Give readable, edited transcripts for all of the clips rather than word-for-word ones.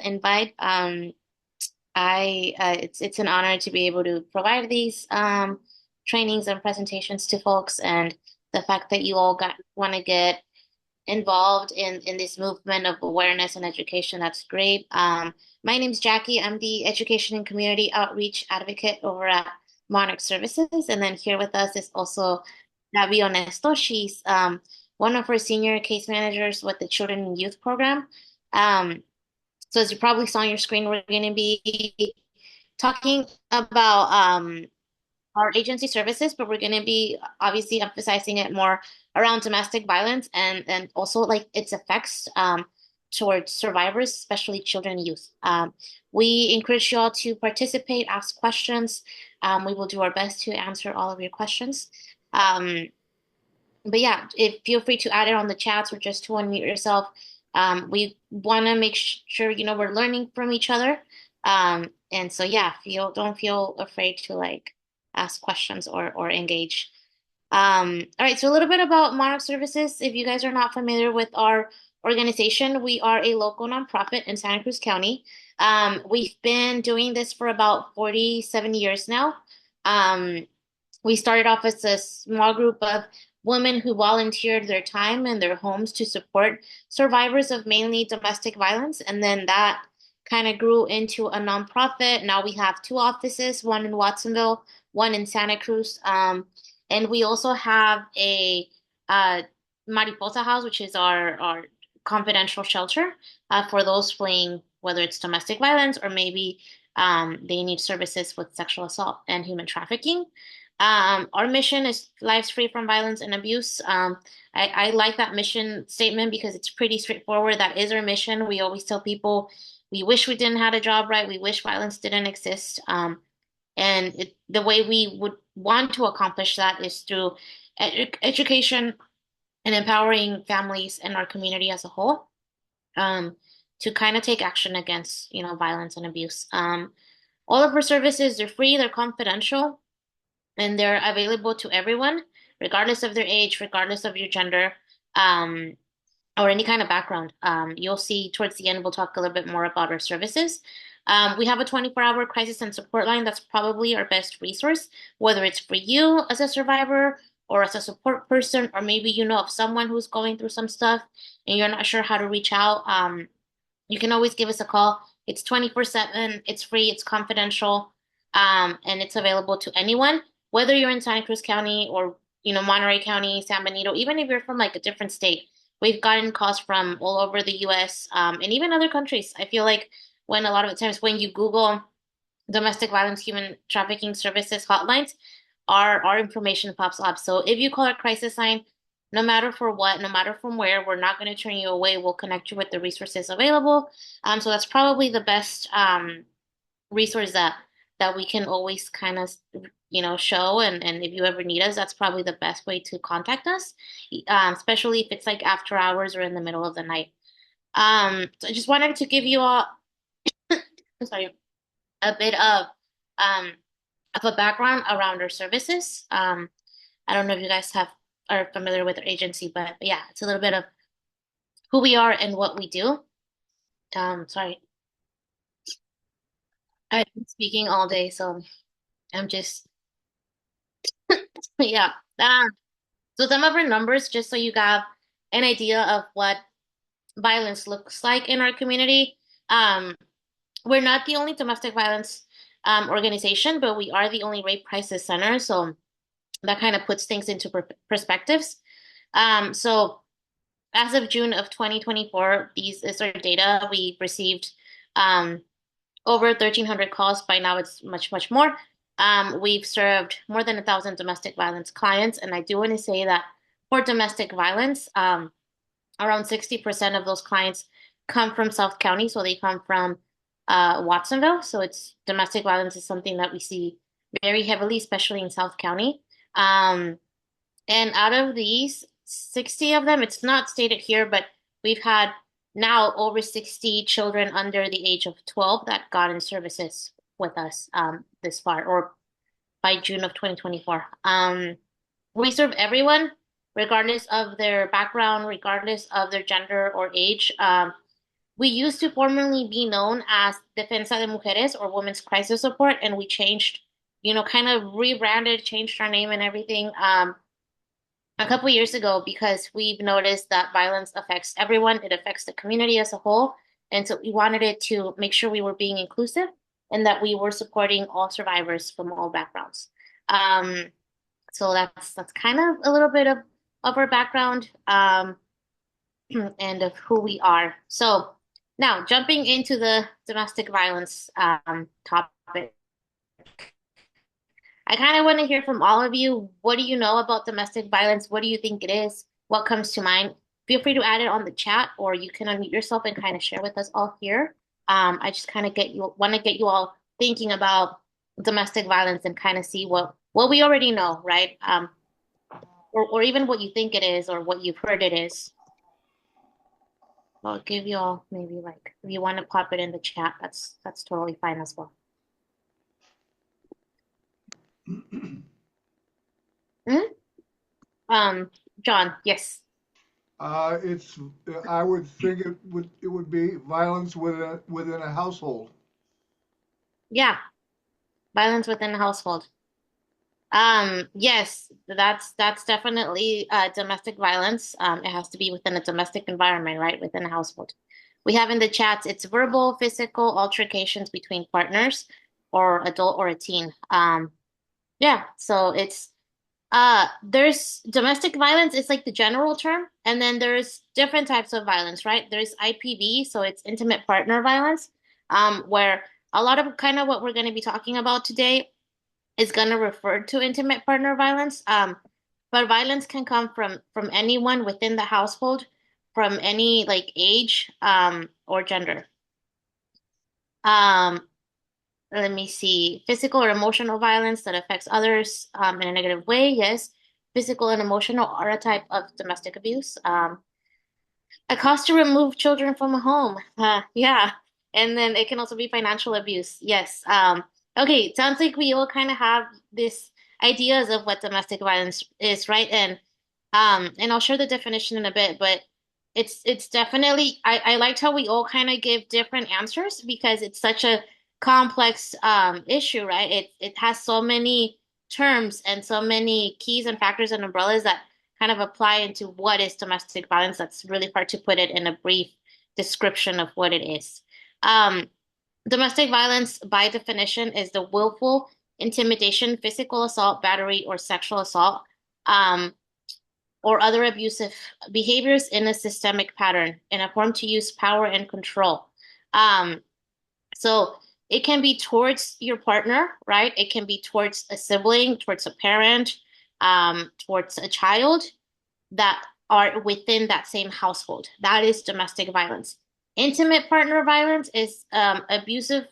invite. It's an honor to be able to provide these trainings and presentations to folks, and the fact that you all got want to get involved in this movement of awareness and education. That's great. My name's Jackie. I'm the Education and Community Outreach Advocate over at Monarch Services. And then here with us is also Gabi Honesto. She's one of our senior case managers with the Children and Youth Program. So as you probably saw on your screen, we're going to be talking about our agency services, but we're going to be obviously emphasizing it more around domestic violence and also like its effects towards survivors, especially children and youth. We encourage you all to participate, ask questions. We will do our best to answer all of your questions. Um, but yeah, feel free to add it on the chats or just to unmute yourself. We want to make sure we're learning from each other. And so yeah, don't feel afraid to like ask questions or engage. All right, so a little bit about Monarch Services. If you guys are not familiar with our organization, we are a local nonprofit in Santa Cruz County. We've been doing this for about 47 years now. We started off as a small group of women who volunteered their time and their homes to support survivors of mainly domestic violence. And then that kind of grew into a nonprofit. Now we have two offices, one in Watsonville, one in Santa Cruz. And we also have a Mariposa House, which is our confidential shelter for those fleeing, whether it's domestic violence or maybe they need services with sexual assault and human trafficking. Our mission is lives free from violence and abuse. I like that mission statement because it's pretty straightforward. That is our mission. We always tell people we wish we didn't have a job, right? We wish violence didn't exist. And the way we would want to accomplish that is through education and empowering families and our community as a whole to kind of take action against, violence and abuse. All of our services, they're free, they're confidential, and they're available to everyone, regardless of their age, regardless of your gender, or any kind of background. You'll see towards the end, we'll talk a little bit more about our services. We have a 24-hour crisis and support line that's probably our best resource, whether it's for you as a survivor or as a support person, or maybe you know of someone who's going through some stuff and you're not sure how to reach out. You can always give us a call. It's 24/7, it's free, it's confidential, and it's available to anyone, whether you're in Santa Cruz County or, Monterey County, San Benito, even if you're from like a different state. We've gotten calls from all over the US, and even other countries. I feel like when a lot of the times when you Google domestic violence, human trafficking services hotlines, our information pops up. So if you call our crisis line, no matter for what, no matter from where, we're not going to turn you away. We'll connect you with the resources available. So that's probably the best resource that we can always kind of show, and if you ever need us, that's probably the best way to contact us, especially if it's like after hours or in the middle of the night. So I just wanted to give you all sorry, a bit of a background around our services. I don't know if you guys are familiar with our agency, but yeah, it's a little bit of who we are and what we do. Sorry, I've been speaking all day, so I'm just yeah. So some of our numbers, just so you have an idea of what violence looks like in our community. We're not the only domestic violence organization, but we are the only rape crisis center. So that kind of puts things into perspectives. So as of June of 2024, these is our data. We received over 1,300 calls. By now, it's much, much more. We've served more than 1,000 domestic violence clients, and I do want to say that for domestic violence, around 60% of those clients come from South County, so they come from Watsonville. So it's domestic violence is something that we see very heavily, especially in South County. And out of these, 60 of them, it's not stated here, but we've had now over 60 children under the age of 12 that got in services with us this far, or by June of 2024. We serve everyone, regardless of their background, regardless of their gender or age. We used to formerly be known as Defensa de Mujeres or Women's Crisis Support, and we changed, kind of rebranded, changed our name and everything a couple years ago because we've noticed that violence affects everyone. It affects the community as a whole. And so we wanted it to make sure we were being inclusive and that we were supporting all survivors from all backgrounds. Um, so that's kind of a little bit of our background and of who we are. So now jumping into the domestic violence topic. I kind of want to hear from all of you. What do you know about domestic violence? What do you think it is? What comes to mind? Feel free to add it on the chat, or you can unmute yourself and kind of share with us all here. I just kind of want to get you all thinking about domestic violence and kind of see what we already know, right? Or even what you think it is or what you've heard it is. I'll give you all maybe like if you want to pop it in the chat, that's totally fine as well. Hmm? John, yes. It's, I would think it would be violence within a household. Yeah, violence within the household. Yes, that's definitely domestic violence. It has to be within a domestic environment, right? Within a household. We have in the chats, it's verbal, physical altercations between partners or adult or a teen. Yeah, so it's there's domestic violence, it's like the general term, and then there's different types of violence, right? There's IPV, so it's intimate partner violence, where a lot of kind of what we're going to be talking about today is going to refer to intimate partner violence. But violence can come from anyone within the household, from any like age, or gender. Um, Let me see. Physical or emotional violence that affects others, in a negative way. Yes, physical and emotional are a type of domestic abuse. A cost to remove children from a home. Yeah. And then it can also be financial abuse. Yes. Okay, sounds like we all kind of have this ideas of what domestic violence is, right? And I'll share the definition in a bit, but it's definitely I liked how we all kind of give different answers because it's such a complex issue, right? It has so many terms and so many keys and factors and umbrellas that kind of apply into what is domestic violence. That's really hard to put it in a brief description of what it is. Um, Domestic violence, by definition, is the willful intimidation, physical assault, battery, or sexual assault, um, or other abusive behaviors in a systemic pattern in a form to use power and control. Um, so it can be towards your partner, right? It can be towards a sibling, towards a parent, towards a child that are within that same household. That is domestic violence. Intimate partner violence is abusive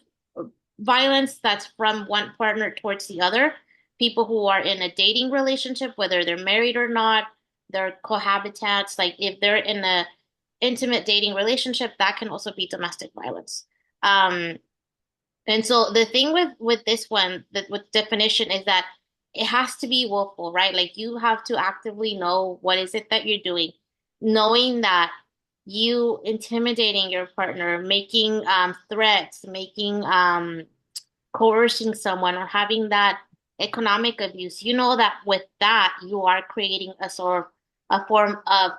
violence that's from one partner towards the other. People who are in a dating relationship, whether they're married or not, they're cohabitants. Like if they're in a intimate dating relationship, that can also be domestic violence. Um, and so the thing with this one, that with definition is that it has to be willful, right? Like you have to actively know what is it that you're doing, knowing that you intimidating your partner, making threats, making coercing someone or having that economic abuse, you know that with that you are creating a sort of a form of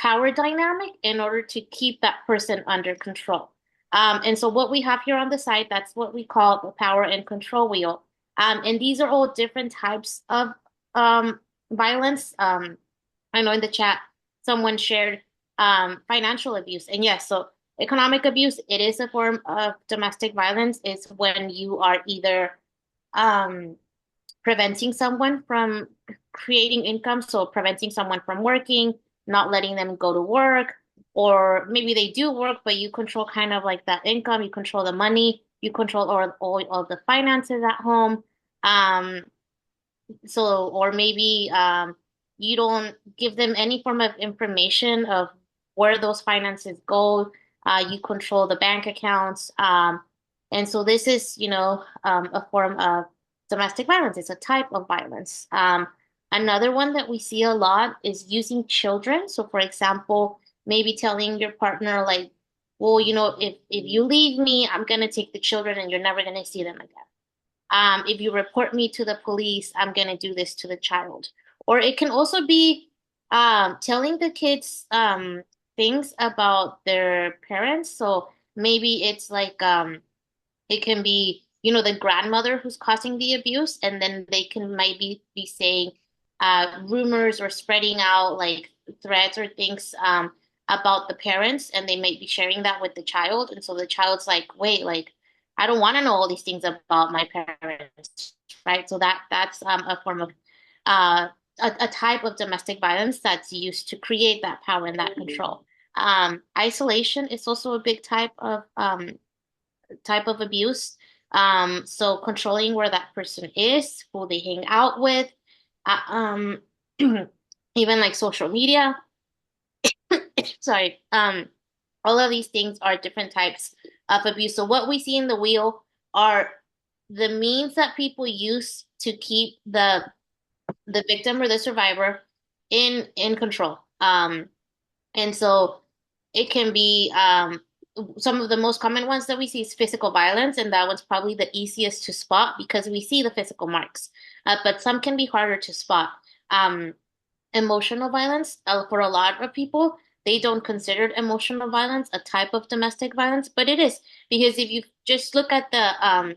power dynamic in order to keep that person under control. And so what we have here on the side, that's what we call the power and control wheel. And these are all different types of violence. I know in the chat someone shared financial abuse. And yes, so economic abuse, it is a form of domestic violence. It's when you are either um, preventing someone from creating income, so preventing someone from working, not letting them go to work, or maybe they do work, but you control kind of like that income, you control the money, you control all of the finances at home. Um, so, or maybe you don't give them any form of information of where those finances go. You control the bank accounts. And so this is, a form of domestic violence. It's a type of violence. Another one that we see a lot is using children. So, for example, maybe telling your partner, like, well, if you leave me, I'm gonna take the children and you're never gonna see them again. If you report me to the police, I'm gonna do this to the child. Or it can also be telling the kids things about their parents. So maybe it's like it can be, the grandmother who's causing the abuse, and then they can maybe be saying rumors or spreading out like threads or things about the parents, and they might be sharing that with the child. And so the child's like, wait, like, I don't want to know all these things about my parents, right? So that's a form of uh, a type of domestic violence that's used to create that power and that control. Isolation is also a big type of abuse. So controlling where that person is, who they hang out with, uh, um, even like social media. Sorry. All of these things are different types of abuse. So what we see in the wheel are the means that people use to keep the victim or the survivor in control. And so it can be some of the most common ones that we see is physical violence, and that one's probably the easiest to spot because we see the physical marks. But some can be harder to spot. Um, Emotional violence, for a lot of people, they don't consider emotional violence a type of domestic violence, but it is because if you just look at the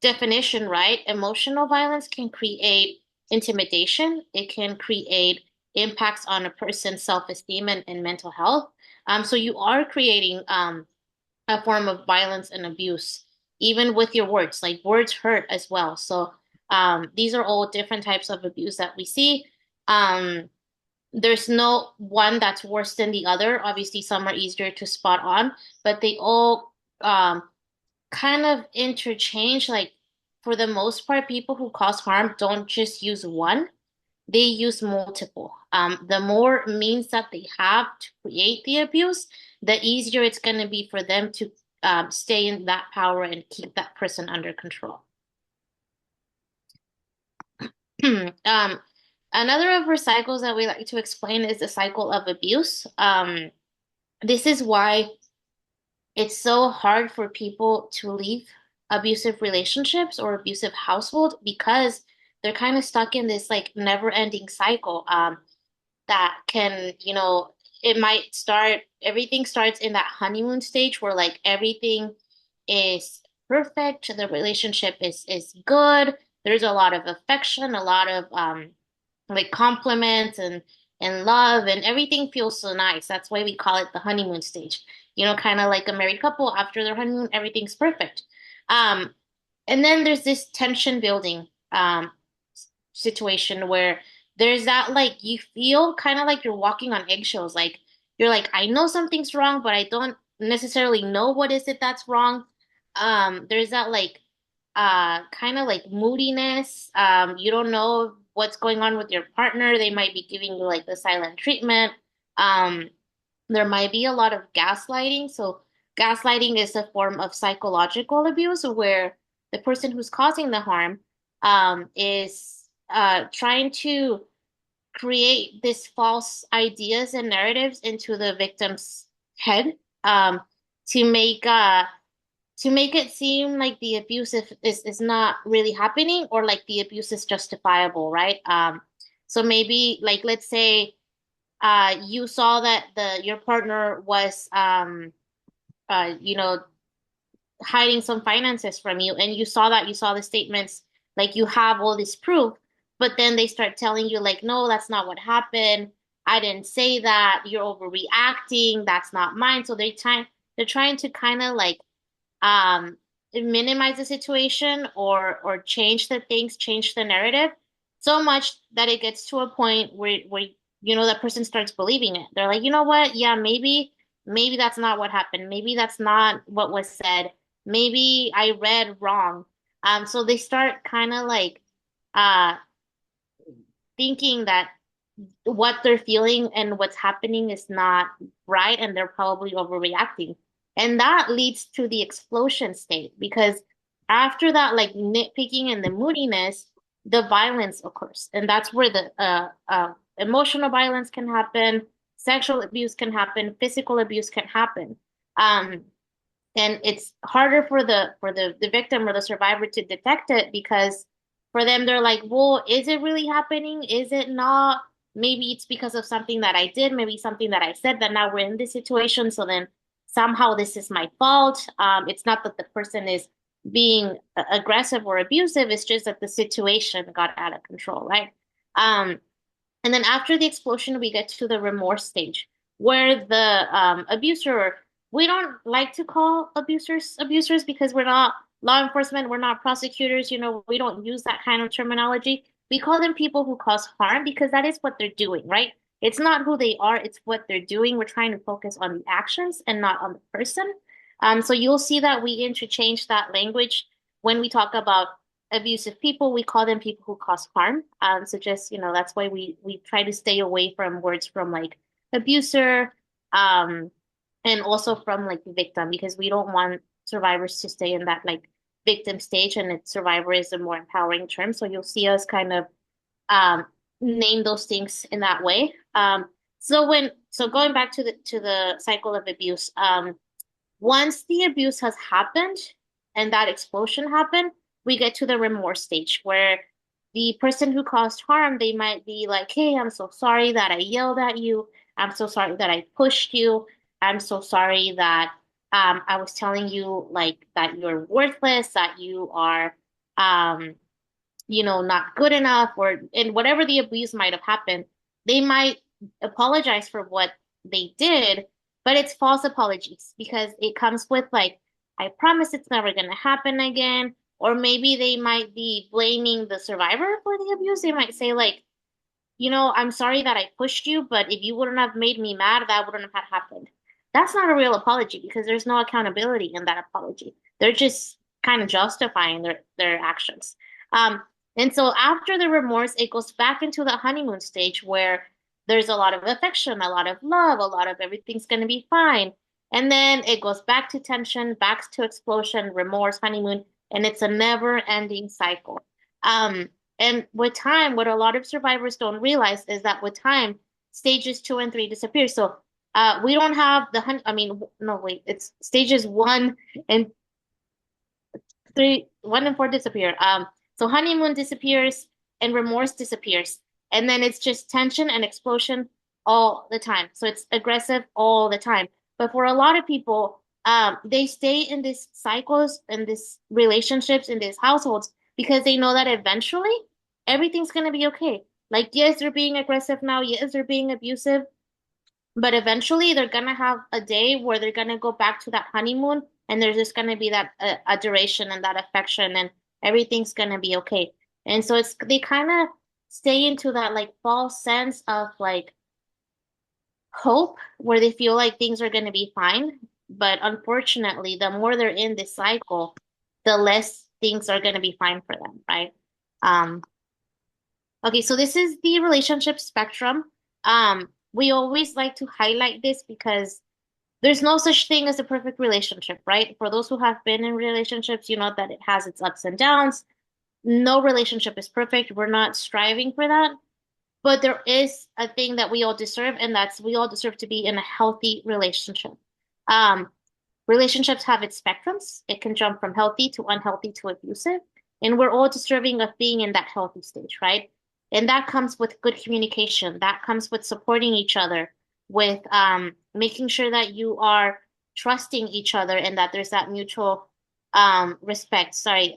definition, right? Emotional violence can create intimidation. It can create impacts on a person's self-esteem and mental health. So you are creating a form of violence and abuse, even with your words. Like words hurt as well. So these are all different types of abuse that we see. There's no one that's worse than the other. Obviously, some are easier to spot on, but they all kind of interchange. Like for the most part, people who cause harm don't just use one, they use multiple. The more means that they have to create the abuse, the easier it's going to be for them to stay in that power and keep that person under control. Um, Another of our cycles that we like to explain is the cycle of abuse. This is why it's so hard for people to leave abusive relationships or abusive household because they're kind of stuck in this like never-ending cycle. That can, it might start, everything starts in that honeymoon stage where like everything is perfect, the relationship is good, there's a lot of affection, a lot of like compliments and love, and everything feels so nice. That's why we call it the honeymoon stage. Kind of like a married couple after their honeymoon, everything's perfect. Um, and then there's this tension building situation where there's that like you feel kind of like you're walking on eggshells. Like you're like, I know something's wrong, but I don't necessarily know what is it that's wrong. There's that like kind of like moodiness. You don't know what's going on with your partner. They might be giving you like the silent treatment. Um, there might be a lot of gaslighting. So gaslighting is a form of psychological abuse where the person who's causing the harm is trying to create these false ideas and narratives into the victim's head to make it seem like the abuse is not really happening or like the abuse is justifiable, right? So maybe like let's say you saw that the your partner was you know hiding some finances from you, and you saw the statements, like you have all this proof, but then they start telling you like, no, that's not what happened, I didn't say that, you're overreacting, that's not mine. So they're trying to kind of like um minimize the situation or change the things, change the narrative so much that it gets to a point where that person starts believing it. They're like, you know what? Yeah, maybe that's not what happened. Maybe that's not what was said. Maybe I read wrong. So they start kind of like uh thinking that what they're feeling and what's happening is not right, and they're probably overreacting. And that leads to the explosion state because after that, like nitpicking and the moodiness, the violence occurs. And that's where the emotional violence can happen, sexual abuse can happen, physical abuse can happen. Um, and it's harder for the victim or the survivor to detect it because for them they're like, well, is it really happening? Is it not? Maybe it's because of something that I did, maybe something that I said that now we're in this situation, so then somehow this is my fault. It's not that the person is being aggressive or abusive, it's just that the situation got out of control, right? Um, and then after the explosion, we get to the remorse stage where the abuser, we don't like to call abusers because we're not law enforcement, we're not prosecutors, we don't use that kind of terminology. We call them people who cause harm because that is what they're doing, right? It's not who they are, it's what they're doing. We're trying to focus on the actions and not on the person. So you'll see that we interchange that language when we talk about abusive people, we call them people who cause harm. So just, that's why we try to stay away from words from like abuser, um, and also from like victim because we don't want survivors to stay in that like victim stage and survivor is a more empowering term. So you'll see us kind of um name those things in that way. So going back to the cycle of abuse, once the abuse has happened and that explosion happened, we get to the remorse stage where the person who caused harm, they might be like, hey, I'm so sorry that I yelled at you. I'm so sorry that I pushed you. I'm so sorry that I was telling you like that you're worthless, that you are um, not good enough, or and whatever the abuse might have happened, they might apologize for what they did, but it's false apologies because it comes with like, I promise it's never going to happen again. Or maybe they might be blaming the survivor for the abuse. They might say like, I'm sorry that I pushed you, but if you wouldn't have made me mad, that wouldn't have happened. That's not a real apology because there's no accountability in that apology. They're just kind of justifying their actions. Um, and so after the remorse, it goes back into the honeymoon stage where there's a lot of affection, a lot of love, a lot of everything's going to be fine. And then it goes back to tension, back to explosion, remorse, honeymoon, and it's a never-ending cycle. Um, and with time, what a lot of survivors don't realize is that with time, stages 2 and 3 disappear. So we don't have I mean, no, wait, it's stages 1 and 4 disappear. So honeymoon disappears and remorse disappears. And then it's just tension and explosion all the time. So it's aggressive all the time. But for a lot of people, they stay in these cycles, in these relationships, in these households because they know that eventually everything's gonna be okay. Like, yes, they're being aggressive now, yes, they're being abusive, but eventually they're gonna have a day where they're gonna go back to that honeymoon and there's just gonna be that adoration and that affection and everything's gonna be okay. And so it's they kind of stay into that like false sense of like hope where they feel like things are gonna be fine. But unfortunately, the more they're in this cycle, the less things are gonna be fine for them, right? Um, Okay, so this is the relationship spectrum. We always like to highlight this because there's no such thing as a perfect relationship, right? For those who have been in relationships, you know that it has its ups and downs. No relationship is perfect. We're not striving for that. But there is a thing that we all deserve, and that's we all deserve to be in a healthy relationship. Um, Relationships have its spectrums. It can jump from healthy to unhealthy to abusive. And we're all deserving of being in that healthy stage, right? And that comes with good communication. That comes with supporting each other, with making sure that you are trusting each other and that there's that mutual respect. Sorry,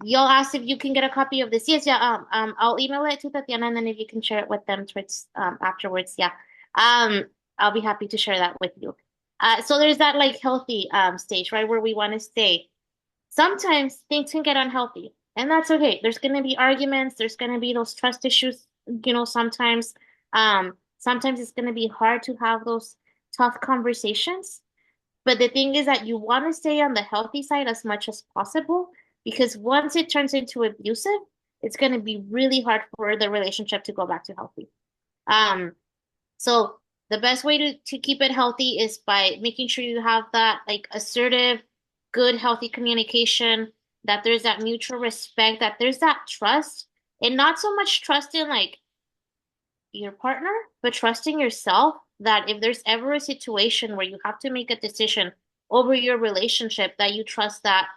y'all asked if you can get a copy of this. Yes, yeah. I'll email it to Tatiana, and then if you can share it with them towards afterwards, yeah. Um, I'll be happy to share that with you. So there's that like healthy stage, right, where we want to stay. Sometimes things can get unhealthy, and that's okay. There's gonna be arguments. There's gonna be those trust issues. Sometimes it's gonna be hard to have those tough conversations. But the thing is that you want to stay on the healthy side as much as possible because once it turns into abusive, it's going to be really hard for the relationship to go back to healthy. Um, so the best way to keep it healthy is by making sure you have that like assertive, good, healthy communication, that there's that mutual respect, that there's that trust, and not so much trust in like your partner, but trusting yourself that if there's ever a situation where you have to make a decision over your relationship, that you trust that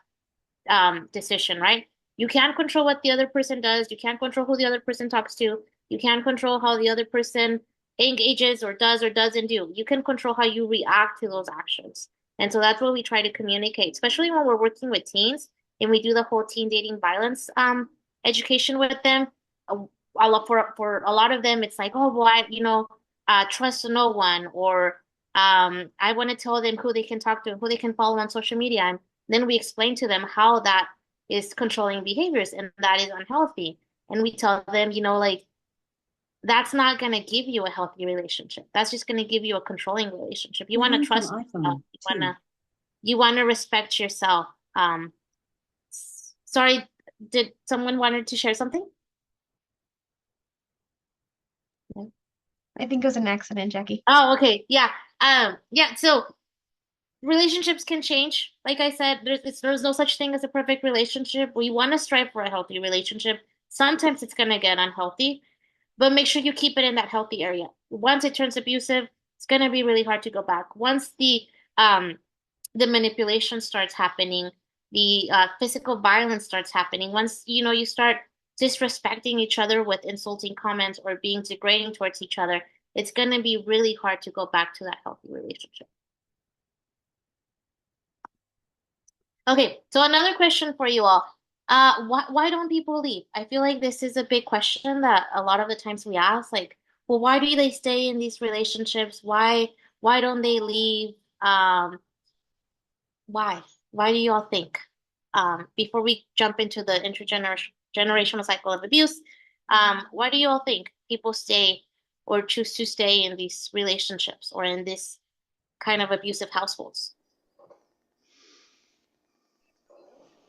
decision, right? You can't control what the other person does. You can't control who the other person talks to. You can't control how the other person engages or doesn't do. You can control how you react to those actions. And so that's what we try to communicate, especially when we're working with teens and we do the whole teen dating violence education with them. A lot for a lot of them, it's like, oh, well, trust no one, or I want to tell them who they can talk to, who they can follow on social media. And then we explain to them how that is controlling behaviors and that is unhealthy. And we tell them, like, that's not going to give you a healthy relationship. That's just going to give you a controlling relationship. You We want to learned some trust yourself. awesome You want too. to you want to respect yourself. Sorry, did someone wanted to share something? No? I think it was an accident, Jackie. Oh, okay. Yeah. Yeah, so relationships can change. Like I said, there's no such thing as a perfect relationship. We want to strive for a healthy relationship. Sometimes it's going to get unhealthy, but make sure you keep it in that healthy area. Once it turns abusive, it's going to be really hard to go back. Once um the manipulation starts happening, the physical violence starts happening, once you start disrespecting each other with insulting comments or being degrading towards each other, it's going to be really hard to go back to that healthy relationship. Okay, so another question for you all. Why don't people leave? I feel like this is a big question that a lot of the times we ask, like, well, why do they stay in these relationships? Why don't they leave? Why? Why do you all think? Before we jump into the intergenerational cycle of abuse, why do you all think people stay or choose to stay in these relationships or in this kind of abusive households?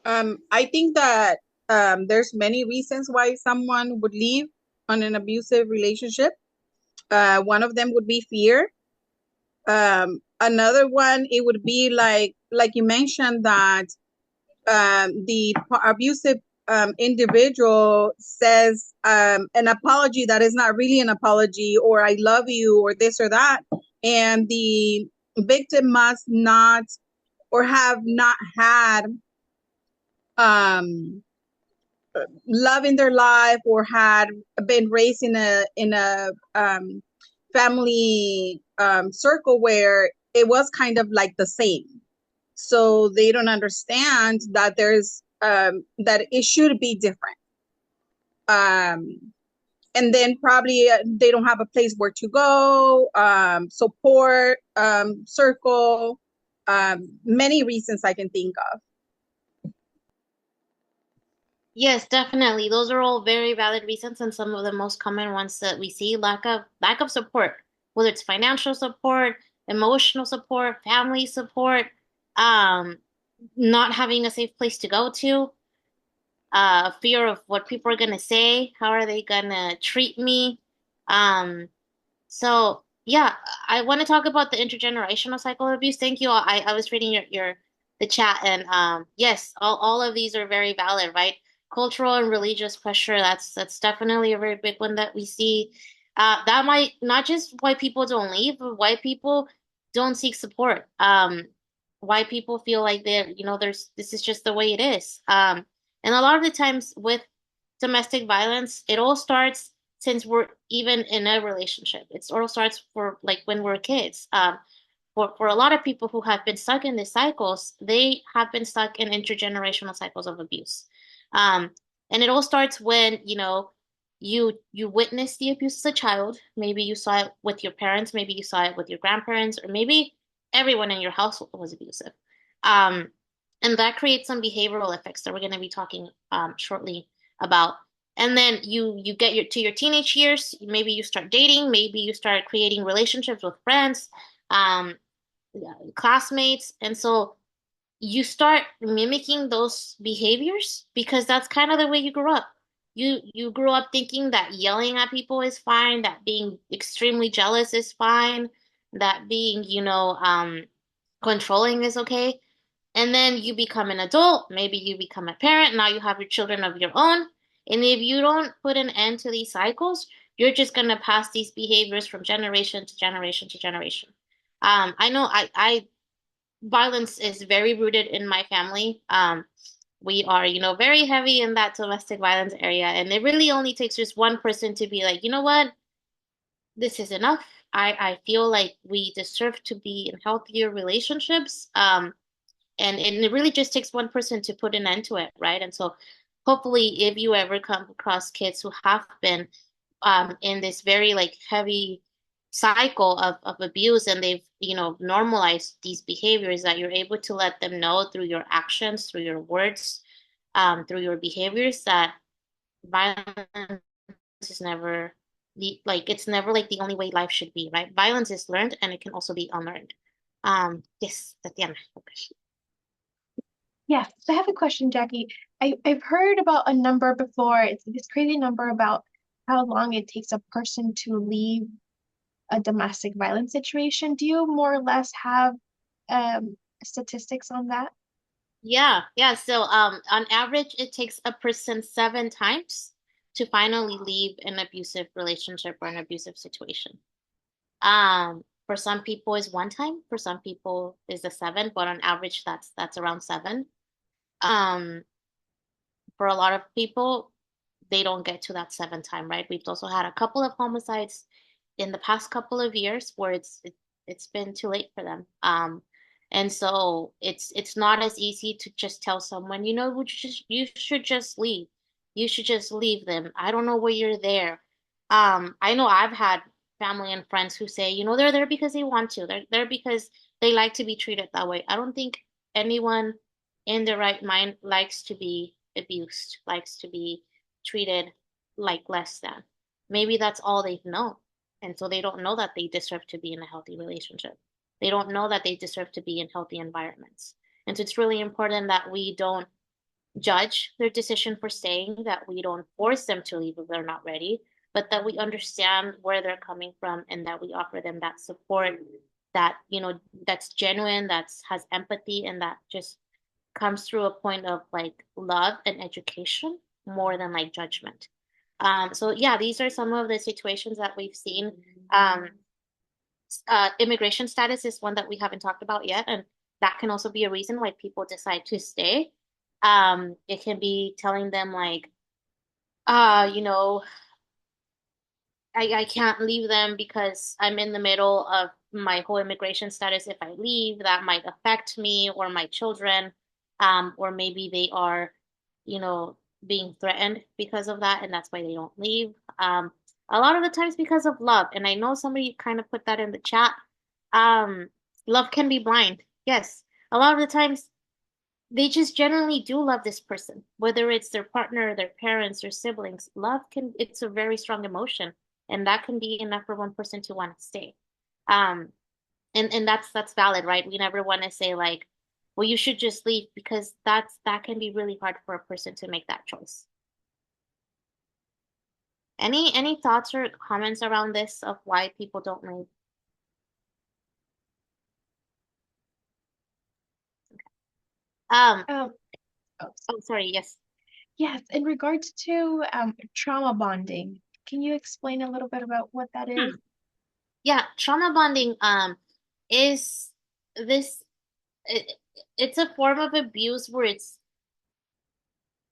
I think that there's many reasons why someone would leave on an abusive relationship. One of them would be fear. Another one, it would be like you mentioned that the abusive individual says an apology that is not really an apology, or I love you, or this or that, and the victim must not or have not had um love in their life or had been raised in a family circle where it was kind of like the same, so they don't understand that there's that it should be different, and then probably they don't have a place where to go, support circle, many reasons I can think of. Yes, definitely. Those are all very valid reasons, and some of the most common ones that we see, lack of support, whether it's financial support, emotional support, family support, um, not having a safe place to go to, fear of what people are gonna say, how are they gonna treat me. Um, so yeah, I want to talk about the intergenerational cycle of abuse. Thank you. I was reading your the chat, and yes, all of these are very valid, right? Cultural and religious pressure, that's definitely a very big one that we see. That might not just why people don't leave, but why people don't seek support. Why people feel like this is just the way it is. And a lot of the times with domestic violence, it all starts since we're even in a relationship. It all starts for like when we're kids. For a lot of people who have been stuck in these cycles, they have been stuck in intergenerational cycles of abuse. Um, and it all starts when, you witness the abuse as a child. Maybe you saw it with your parents, maybe you saw it with your grandparents, or maybe everyone in your household was abusive. Um, and that creates some behavioral effects that we're going to be talking shortly about. And then you get to your teenage years, maybe you start dating, maybe you start creating relationships with friends, um, classmates, and so you start mimicking those behaviors because that's kind of the way you grew up. You grew up thinking that yelling at people is fine, that being extremely jealous is fine, that being, controlling is okay. And then you become an adult, maybe you become a parent, now you have your children of your own. And if you don't put an end to these cycles, you're just gonna pass these behaviors from generation to generation to generation. I know I violence is very rooted in my family. We are, very heavy in that domestic violence area, and it really only takes just one person to be like, you know what, this is enough. I feel like we deserve to be in healthier relationships. And it really just takes one person to put an end to it, right? And so hopefully if you ever come across kids who have been in this very like heavy cycle of abuse and they've, normalized these behaviors, that you're able to let them know through your actions, through your words, through your behaviors, that violence is never it's never like the only way life should be, right? Violence is learned and it can also be unlearned. Yes, Tatiana. Okay. Yes, I have a question, Jackie. I've heard about a number before. It's this crazy number about how long it takes a person to leave a domestic violence situation. Do you more or less have statistics on that? Yeah. So on average it takes a person 7 times to finally leave an abusive relationship or an abusive situation. For some people is 1 time, for some people is a seven, but on average that's around seven. Um, for a lot of people, they don't get to that 7 time, right? We've also had a couple of homicides in the past couple of years where it's been too late for them. And so it's not as easy to just tell someone, you should just leave. You should just leave them. I don't know why you're there. I know I've had family and friends who say, they're there because they want to. They're there because they like to be treated that way. I don't think anyone in their right mind likes to be abused, likes to be treated like less than. Maybe that's all they've known. And so they don't know that they deserve to be in a healthy relationship. They don't know that they deserve to be in healthy environments. And so it's really important that we don't judge their decision for staying, that we don't force them to leave if they're not ready, but that we understand where they're coming from and that we offer them that support that, that's genuine, that's has empathy, and that just comes through a point of like love and education more than like judgment. So yeah, these are some of the situations that we've seen. Um, Immigration status is one that we haven't talked about yet, and that can also be a reason why people decide to stay. It can be telling them like, uh, you know, I can't leave them because I'm in the middle of my whole immigration status. If I leave, that might affect me or my children. Or maybe they are, you know, being threatened because of that, and that's why they don't leave. A lot of the times because of love, and I know somebody kind of put that in the chat. Um, Love can be blind. Yes, a lot of the times they just generally do love this person, whether it's their partner, their parents, or siblings. It's a very strong emotion, and that can be enough for one person to want to stay. Um, and that's valid, right? We never want to say like, well, you should just leave, because that can be really hard for a person to make that choice. Any thoughts or comments around this of why people don't leave? Um, Um, oh, oh, sorry, yes. yes, in regards to trauma bonding, can you explain a little bit about what that is? Yeah, trauma bonding is this it, it's a form of abuse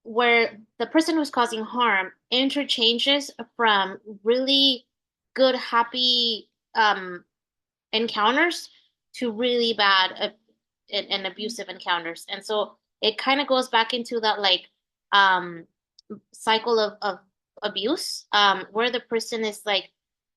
where the person who's causing harm interchanges from really good, happy encounters to really bad and abusive encounters. And so it kind of goes back into that like um cycle of abuse, where the person is like,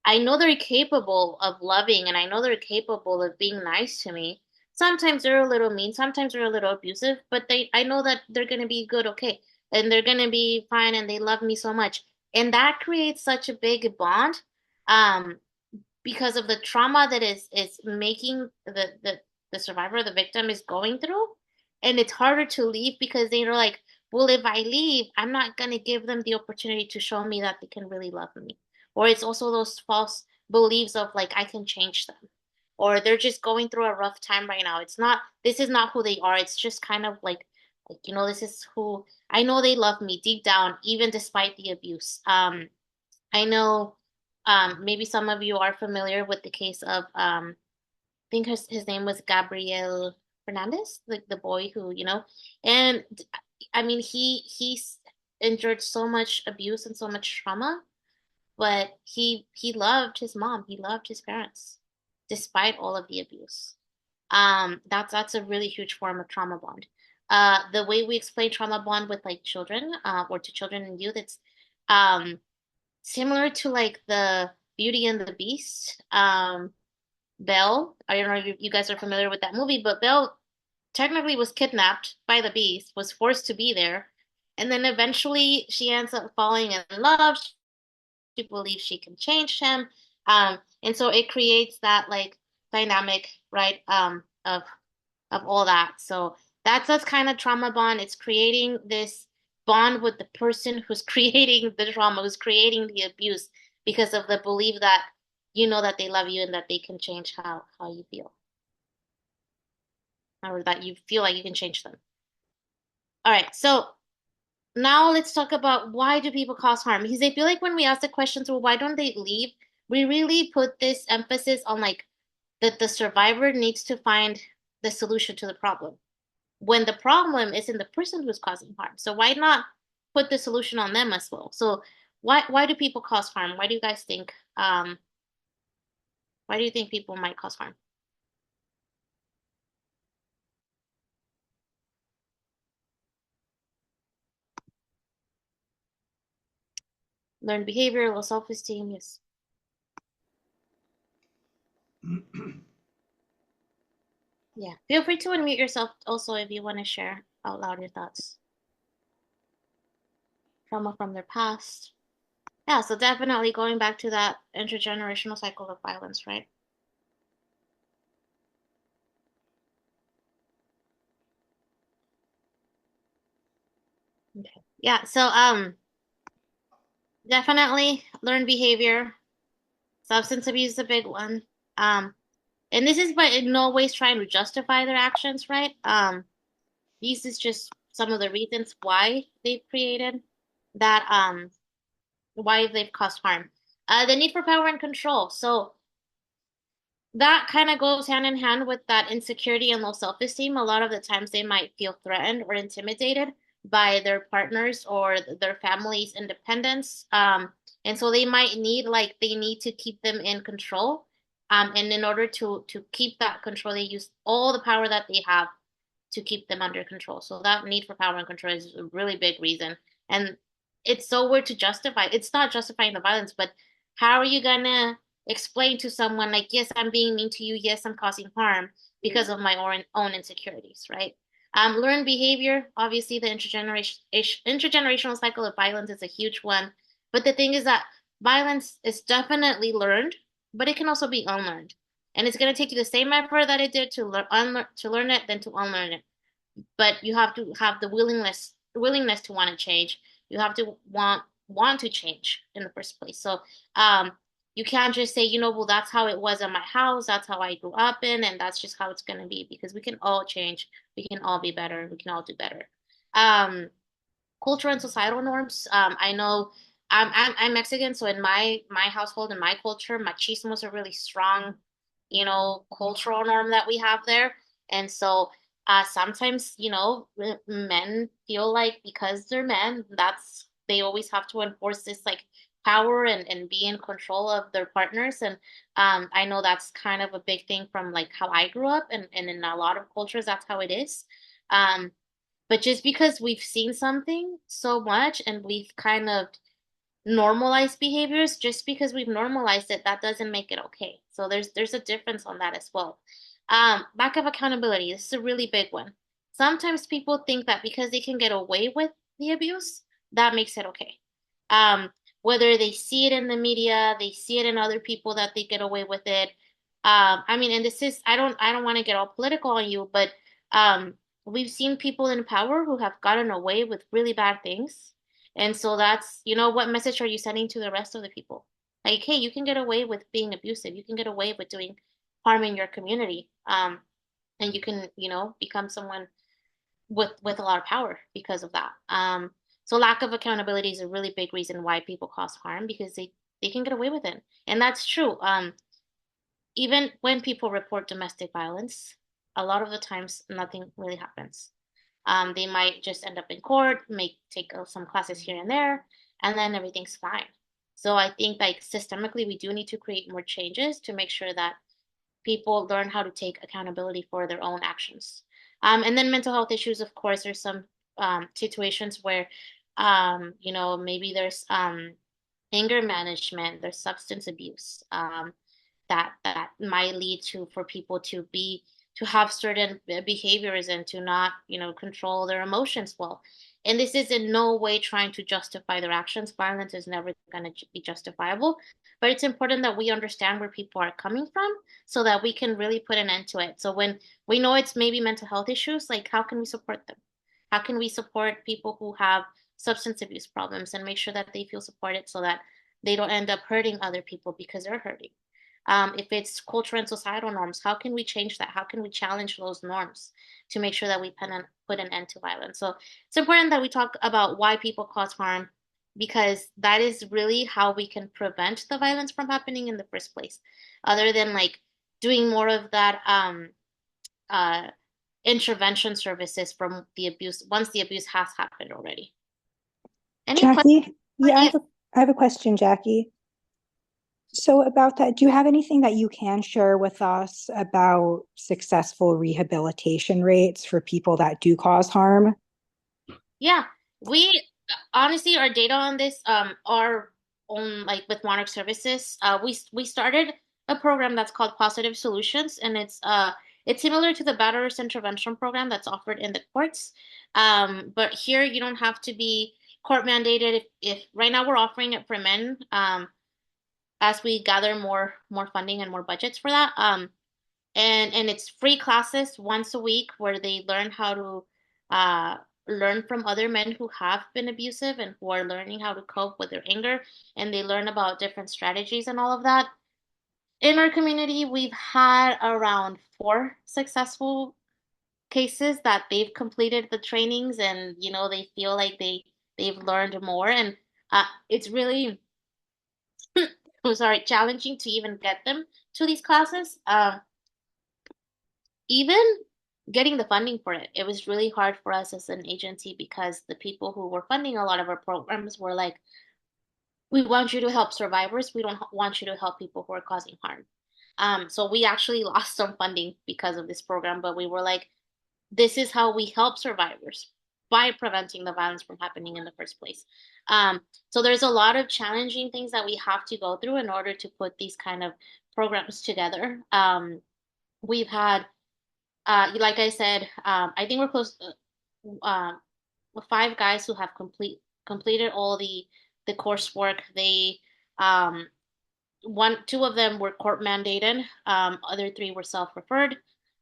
I know they're capable of loving and I know they're capable of being nice to me. Sometimes they're a little mean, sometimes they're a little abusive, but I know that they're gonna be good, okay, and they're gonna be fine and they love me so much. And that creates such a big bond. Um, because of the trauma that is making the survivor, the victim is going through. And it's harder to leave because they're like, well, if I leave, I'm not gonna give them the opportunity to show me that they can really love me. Or it's also those false beliefs of like, I can change them. Or they're just going through a rough time right now. This is not who they are. It's just kind of like, this is who I know. They love me deep down, even despite the abuse. I know Maybe some of you are familiar with the case of I think his name was Gabriel Fernandez, like the boy who, and I mean he's endured so much abuse and so much trauma, but he loved his mom, he loved his parents, despite all of the abuse. That's a really huge form of trauma bond. The way we explain trauma bond with like children, or to children and youth, it's um similar to like the Beauty and the Beast. Belle, I don't know if you guys are familiar with that movie, but Belle technically was kidnapped by the Beast, was forced to be there, and then eventually she ends up falling in love. She believes she can change him. And so it creates that like dynamic, right? Of all that. So that's kind of trauma bond. It's creating this bond with the person who's creating the trauma, who's creating the abuse, because of the belief that you know that they love you and that they can change how you feel, or that you feel like you can change them. All right, so now let's talk about why do people cause harm? Because I feel like when we ask the questions, well, why don't they leave? We really put this emphasis on like that the survivor needs to find the solution to the problem, when the problem is in the person who's causing harm. So why not put the solution on them as well? So why do people cause harm? Why do you guys think why do you think people might cause harm? Learned behavior, low self-esteem, yes. Yeah. Feel free to unmute yourself also if you want to share out loud your thoughts. Trauma from their past. Yeah, so definitely going back to that intergenerational cycle of violence, right? Okay. Yeah, so definitely learned behavior. Substance abuse is a big one. And this is by in no ways trying to justify their actions, right? These is just some of the reasons why they've created that why they've caused harm. The need for power and control. So that kind of goes hand in hand with that insecurity and low self-esteem. A lot of the times they might feel threatened or intimidated by their partners or their family's independence. And so they might need like they need to keep them in control. And in order to keep that control, they use all the power that they have to keep them under control. So that need for power and control is a really big reason. And it's so weird to justify. It's not justifying the violence, but how are you gonna explain to someone like, yes, I'm being mean to you, yes, I'm causing harm because of my own insecurities, right? Learned behavior, obviously the intergenerational cycle of violence is a huge one. But the thing is that violence is definitely learned, but it can also be unlearned. And it's going to take you the same effort that it did to learn it than to unlearn it. But you have to have the willingness to want to change. You have to want to change in the first place. So you can't just say, well, that's how it was in my house, that's how I grew up in, and that's just how it's going to be, because we can all change, we can all be better, we can all do better. Cultural and societal norms. I know I'm Mexican, so in my household, in my culture, machismo is a really strong, cultural norm that we have there. And so sometimes, men feel like because they're men, they always have to enforce this like power and be in control of their partners. And I know that's kind of a big thing from like how I grew up, and in a lot of cultures, that's how it is. But just because we've seen something so much and we've kind of normalized behaviors, just because we've normalized it, that doesn't make it okay. So there's a difference on that as well. Lack of accountability. This is a really big one. Sometimes people think that because they can get away with the abuse, that makes it okay. Whether they see it in the media, they see it in other people that they get away with it. I mean, and this is, I don't want to get all political on you, but we've seen people in power who have gotten away with really bad things. And so that's, what message are you sending to the rest of the people? Like, hey, you can get away with being abusive. You can get away with doing harm in your community. And you can, become someone with a lot of power because of that. So lack of accountability is a really big reason why people cause harm, because they can get away with it. And that's true. Even when people report domestic violence, a lot of the times nothing really happens. They might just end up in court, take some classes here and there, and then everything's fine. So I think like systemically, we do need to create more changes to make sure that people learn how to take accountability for their own actions. And then mental health issues, of course, there's some situations where, maybe there's anger management, there's substance abuse, that might lead to for people to have certain behaviors and to not, control their emotions well. And this is in no way trying to justify their actions. Violence is never going to be justifiable, but it's important that we understand where people are coming from so that we can really put an end to it. So when we know it's maybe mental health issues, like how can we support them? How can we support people who have substance abuse problems and make sure that they feel supported so that they don't end up hurting other people because they're hurting? If it's cultural and societal norms, how can we change that? How can we challenge those norms to make sure that we put an end to violence? So it's important that we talk about why people cause harm, because that is really how we can prevent the violence from happening in the first place, other than like doing more of that uh, intervention services from the abuse once the abuse has happened already. Any questions? Jackie? Yeah, I have a question, Jackie. So about that, do you have anything that you can share with us about successful rehabilitation rates for people that do cause harm? Yeah, we honestly our data on this are on like with Monarch Services. We started a program that's called Positive Solutions, and it's similar to the batterers intervention program that's offered in the courts. But here you don't have to be court mandated. If right now we're offering it for men, as we gather more funding and more budgets for that. And it's free classes once a week where they learn how to uh, learn from other men who have been abusive and who are learning how to cope with their anger, and they learn about different strategies and all of that. In our community, we've had around 4 successful cases that they've completed the trainings, and they feel like they've learned more, and it's really I'm sorry, challenging to even get them to these classes. Even getting the funding for it, it was really hard for us as an agency because the people who were funding a lot of our programs were like, we want you to help survivors. We don't want you to help people who are causing harm. So we actually lost some funding because of this program, but we were like, this is how we help survivors by preventing the violence from happening in the first place. So there's a lot of challenging things that we have to go through in order to put these kind of programs together. We've had like I said, I think we're close with 5 guys who have completed all the coursework. They um, 2 of them were court mandated. Other 3 were self-referred.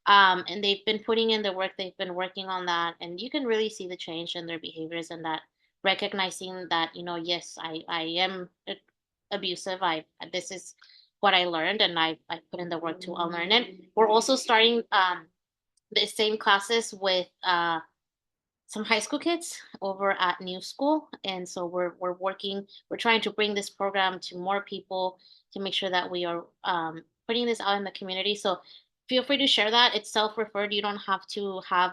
And they've been putting in the work. They've been working on that, and you can really see the change in their behaviors and that recognizing that, yes, I am abusive. This is what I learned, and I put in the work to unlearn it. We're also starting the same classes with some high school kids over at New School, and so we're trying to bring this program to more people to make sure that we are putting this out in the community. So feel free to share that. It's self-referred. You don't have to have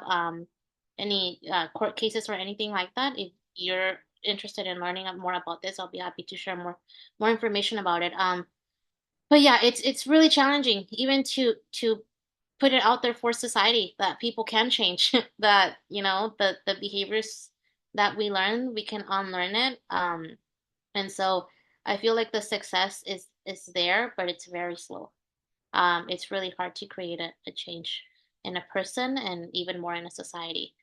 any court cases or anything like that. If you're interested in learning more about this, I'll be happy to share more information about it. But yeah, it's really challenging even to put it out there for society that people can change, that the behaviors that we learn, we can unlearn it. And so I feel like the success is there, but it's very slow. It's really hard to create a change in a person and even more in a society.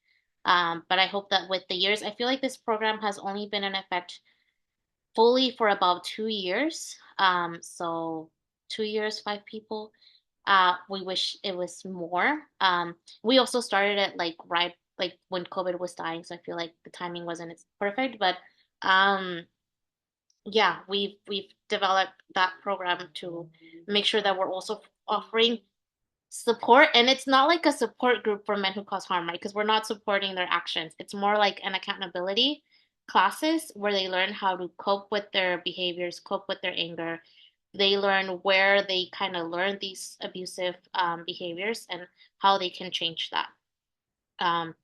But I hope that with the years, I feel like this program has only been in effect fully for about 2 years. So 2 years, 5 people. We wish it was more. We also started it like right like when COVID was dying, so I feel like the timing wasn't as perfect. But yeah, we've developed that program to make sure that we're also offering support, and it's not like a support group for men who cause harm, right? Because we're not supporting their actions. It's more like an accountability classes where they learn how to cope with their behaviors, cope with their anger. They learn where they kind of learn these abusive behaviors and how they can change that. Um,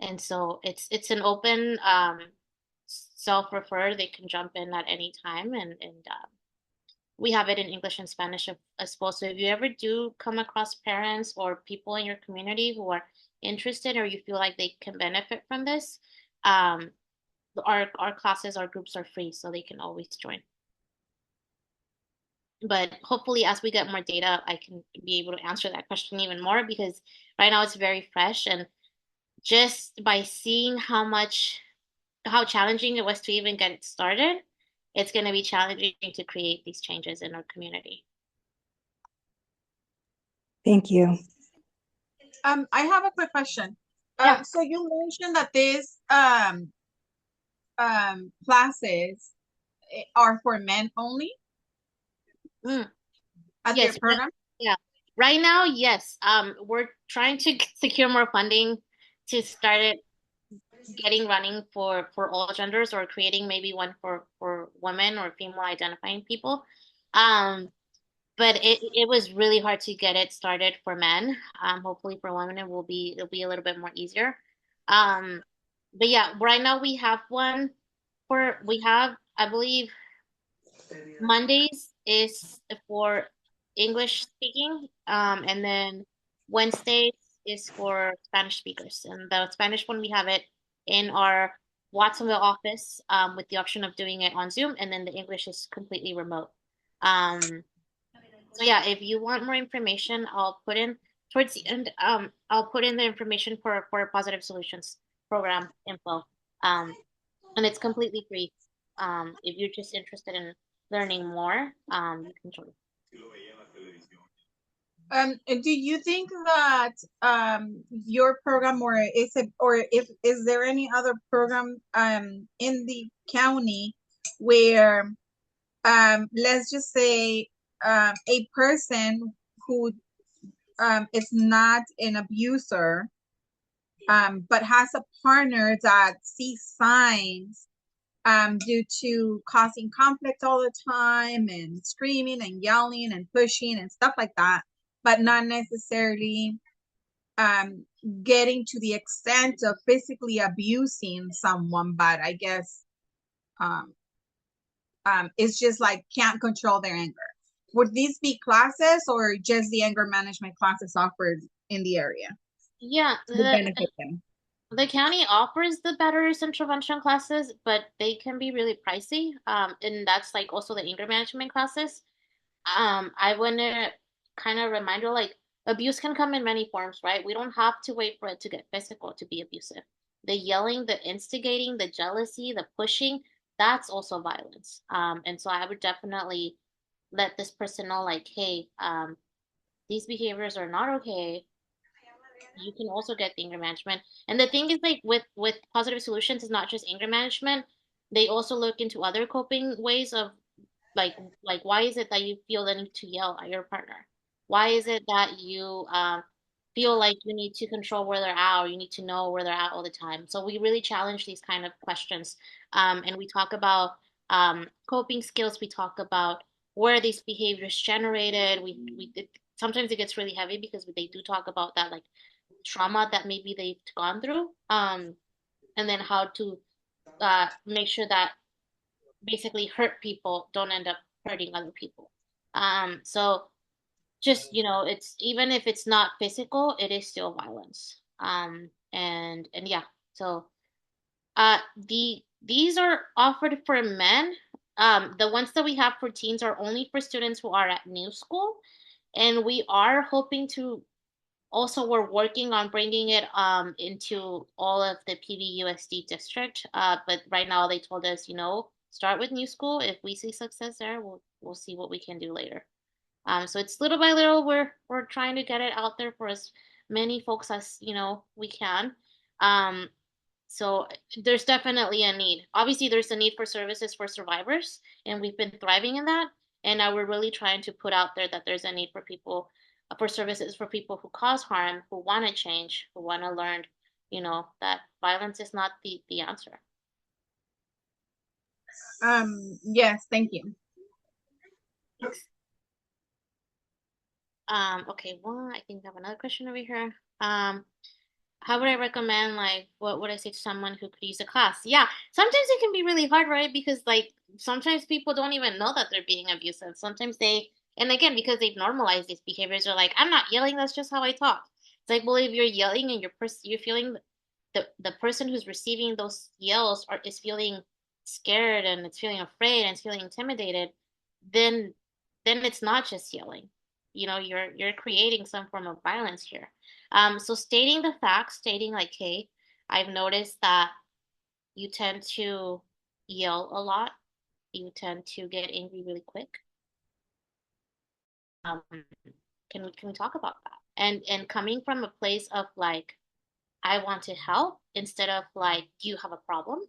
and so it's an open self-refer. They can jump in at any time, and we have it in English and Spanish as well. So if you ever do come across parents or people in your community who are interested or you feel like they can benefit from this, um, our classes, our groups are free, so they can always join. But hopefully, as we get more data, I can be able to answer that question even more because right now it's very fresh. And just by seeing how challenging it was to even get it started, it's going to be challenging to create these changes in our community. Thank you. I have a quick question. Yeah. So you mentioned that these classes are for men only Mm. at Yes. your program? Yeah. Right now, yes. We're trying to secure more funding to start it getting running for all genders or creating maybe one for women or female identifying people. Um, but it was really hard to get it started for men. Hopefully for women it'll be a little bit more easier. Um, but yeah, right now we have, I believe, Mondays is for English speaking, and then Wednesdays is for Spanish speakers. And the Spanish one, we have it in our Watsonville office, with the option of doing it on Zoom, and then the English is completely remote. So yeah, if you want more information, I'll put in towards the end, I'll put in the information for Positive Solutions program info. And it's completely free. If you're just interested in learning more, you can join. Do you think that your program or if is there any other program in the county where let's just say a person who is not an abuser but has a partner that sees signs due to causing conflict all the time and screaming and yelling and pushing and stuff like that, but not necessarily getting to the extent of physically abusing someone, but I guess it's just like can't control their anger. Would these be classes or just the anger management classes offered in the area Yeah, to benefit them? the county offers the batteries intervention classes, but they can be really pricey. And that's like also the anger management classes. I want to kind of remind you, like, abuse can come in many forms, right? We don't have to wait for it to get physical to be abusive. The yelling, the instigating, the jealousy, the pushing, that's also violence. And so I would definitely let this person know, like, hey, these behaviors are not okay. You can also get the anger management. And the thing is, like, with Positive Solutions, is not just anger management. They also look into other coping ways of like why is it that you feel the need to yell at your partner? Why is it that you feel like you need to control where they're at or you need to know where they're at all the time? So we really challenge these kind of questions. And we talk about coping skills. We talk about where these behaviors generated. Sometimes it gets really heavy because they do talk about that, like, trauma that maybe they've gone through, and then how to make sure that basically hurt people don't end up hurting other people. So just, it's even if it's not physical, it is still violence. And yeah, so these are offered for men. The ones that we have for teens are only for students who are at new school, and we are hoping to also, we're working on bringing it into all of the PVUSD district. But right now they told us, start with new school. If we see success there, we'll see what we can do later. So it's little by little we're trying to get it out there for as many folks as we can. Um, so there's definitely a need. Obviously, there's a need for services for survivors, and we've been thriving in that. And now we're really trying to put out there that there's a need for people, for services for people who cause harm, who want to change, who want to learn, that violence is not the answer. Yes, thank you. Okay, one, I think I have another question over here. How would I recommend, like, what would I say to someone who could use a class? Yeah, sometimes it can be really hard, right? Because, like, sometimes people don't even know that they're being abusive. Sometimes they, and again, because they've normalized these behaviors, they're like, I'm not yelling, that's just how I talk. It's like, well, if you're yelling and you're feeling the person who's receiving those yells is feeling scared and it's feeling afraid and it's feeling intimidated, then it's not just yelling. You know, you're creating some form of violence here. So stating the facts, stating like, hey, I've noticed that you tend to yell a lot. You tend to get angry really quick. Um, can we talk about that? And coming from a place of like, I want to help instead of like, do you have a problem?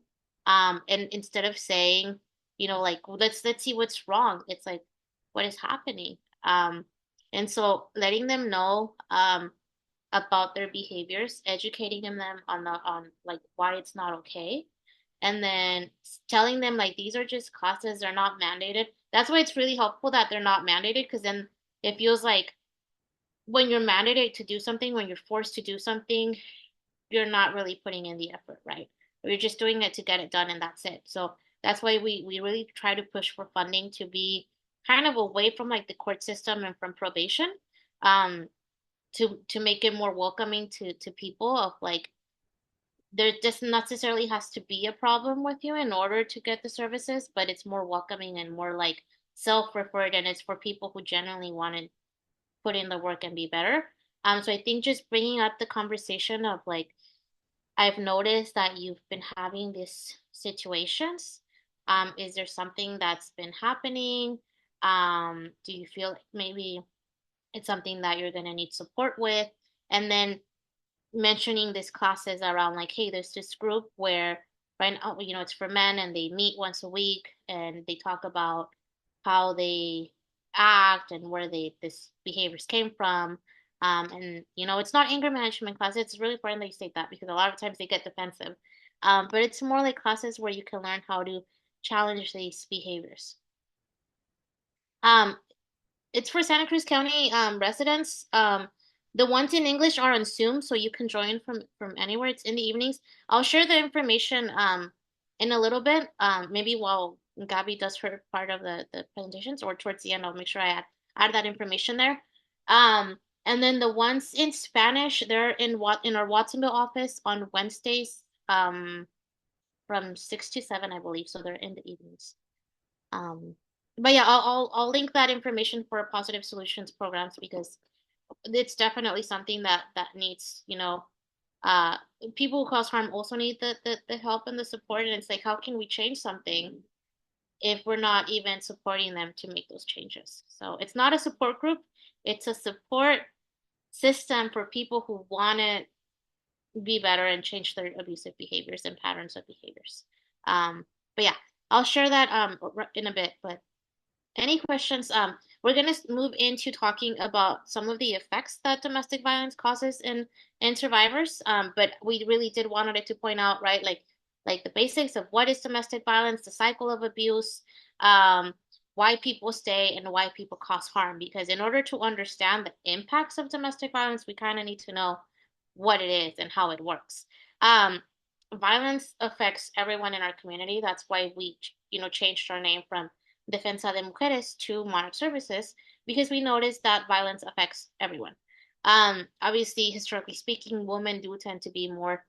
And instead of saying, you know, like, well, let's see what's wrong. It's like, what is happening? And so letting them know about their behaviors, educating them on like why it's not okay, and then telling them like these are just classes, they're not mandated. That's why it's really helpful that they're not mandated because then it feels like when you're mandated to do something, when you're forced to do something, you're not really putting in the effort, right? Or you're just doing it to get it done and that's it. So that's why we really try to push for funding to be kind of away from like the court system and from probation, um, to make it more welcoming to people of like there just necessarily has to be a problem with you in order to get the services, but it's more welcoming and more like self-referred and it's for people who genuinely want to put in the work and be better. So I think just bringing up the conversation of like I've noticed that you've been having these situations. Is there something that's been happening? Do you feel like maybe it's something that you're gonna need support with? And then mentioning these classes around like, hey, there's this group where right now, you know, it's for men and they meet once a week and they talk about how they act and where this behaviors came from. And you know, it's not anger management class. It's really important that you state that because a lot of times they get defensive. But it's more like classes where you can learn how to challenge these behaviors. Um, it's for Santa Cruz County residents. The ones in English are on Zoom, so you can join from anywhere. It's in the evenings. I'll share the information in a little bit. Maybe while Gabby does her part of the presentations, or towards the end, I'll make sure I add that information there. And then the ones in Spanish, they're in our Watsonville office on Wednesdays from 6 to 7, I believe. So they're in the evenings. Um, but yeah, I'll link that information for positive solutions programs because it's definitely something that needs, you know, uh, people who cause harm also need the help and the support. And it's like, how can we change something if we're not even supporting them to make those changes? So it's not a support group, it's a support system for people who want to be better and change their abusive behaviors and patterns of behaviors. But yeah, I'll share that in a bit. But any questions? We're gonna move into talking about some of the effects that domestic violence causes in survivors. But we really did wanted to point out, right, like the basics of what is domestic violence, the cycle of abuse, why people stay, and why people cause harm. Because in order to understand the impacts of domestic violence, we kind of need to know what it is and how it works. Um, Violence affects everyone in our community. That's why we, you know, changed our name from Defensa de Mujeres to Monarch Services because we noticed that violence affects everyone. Obviously, historically speaking, women do tend to be more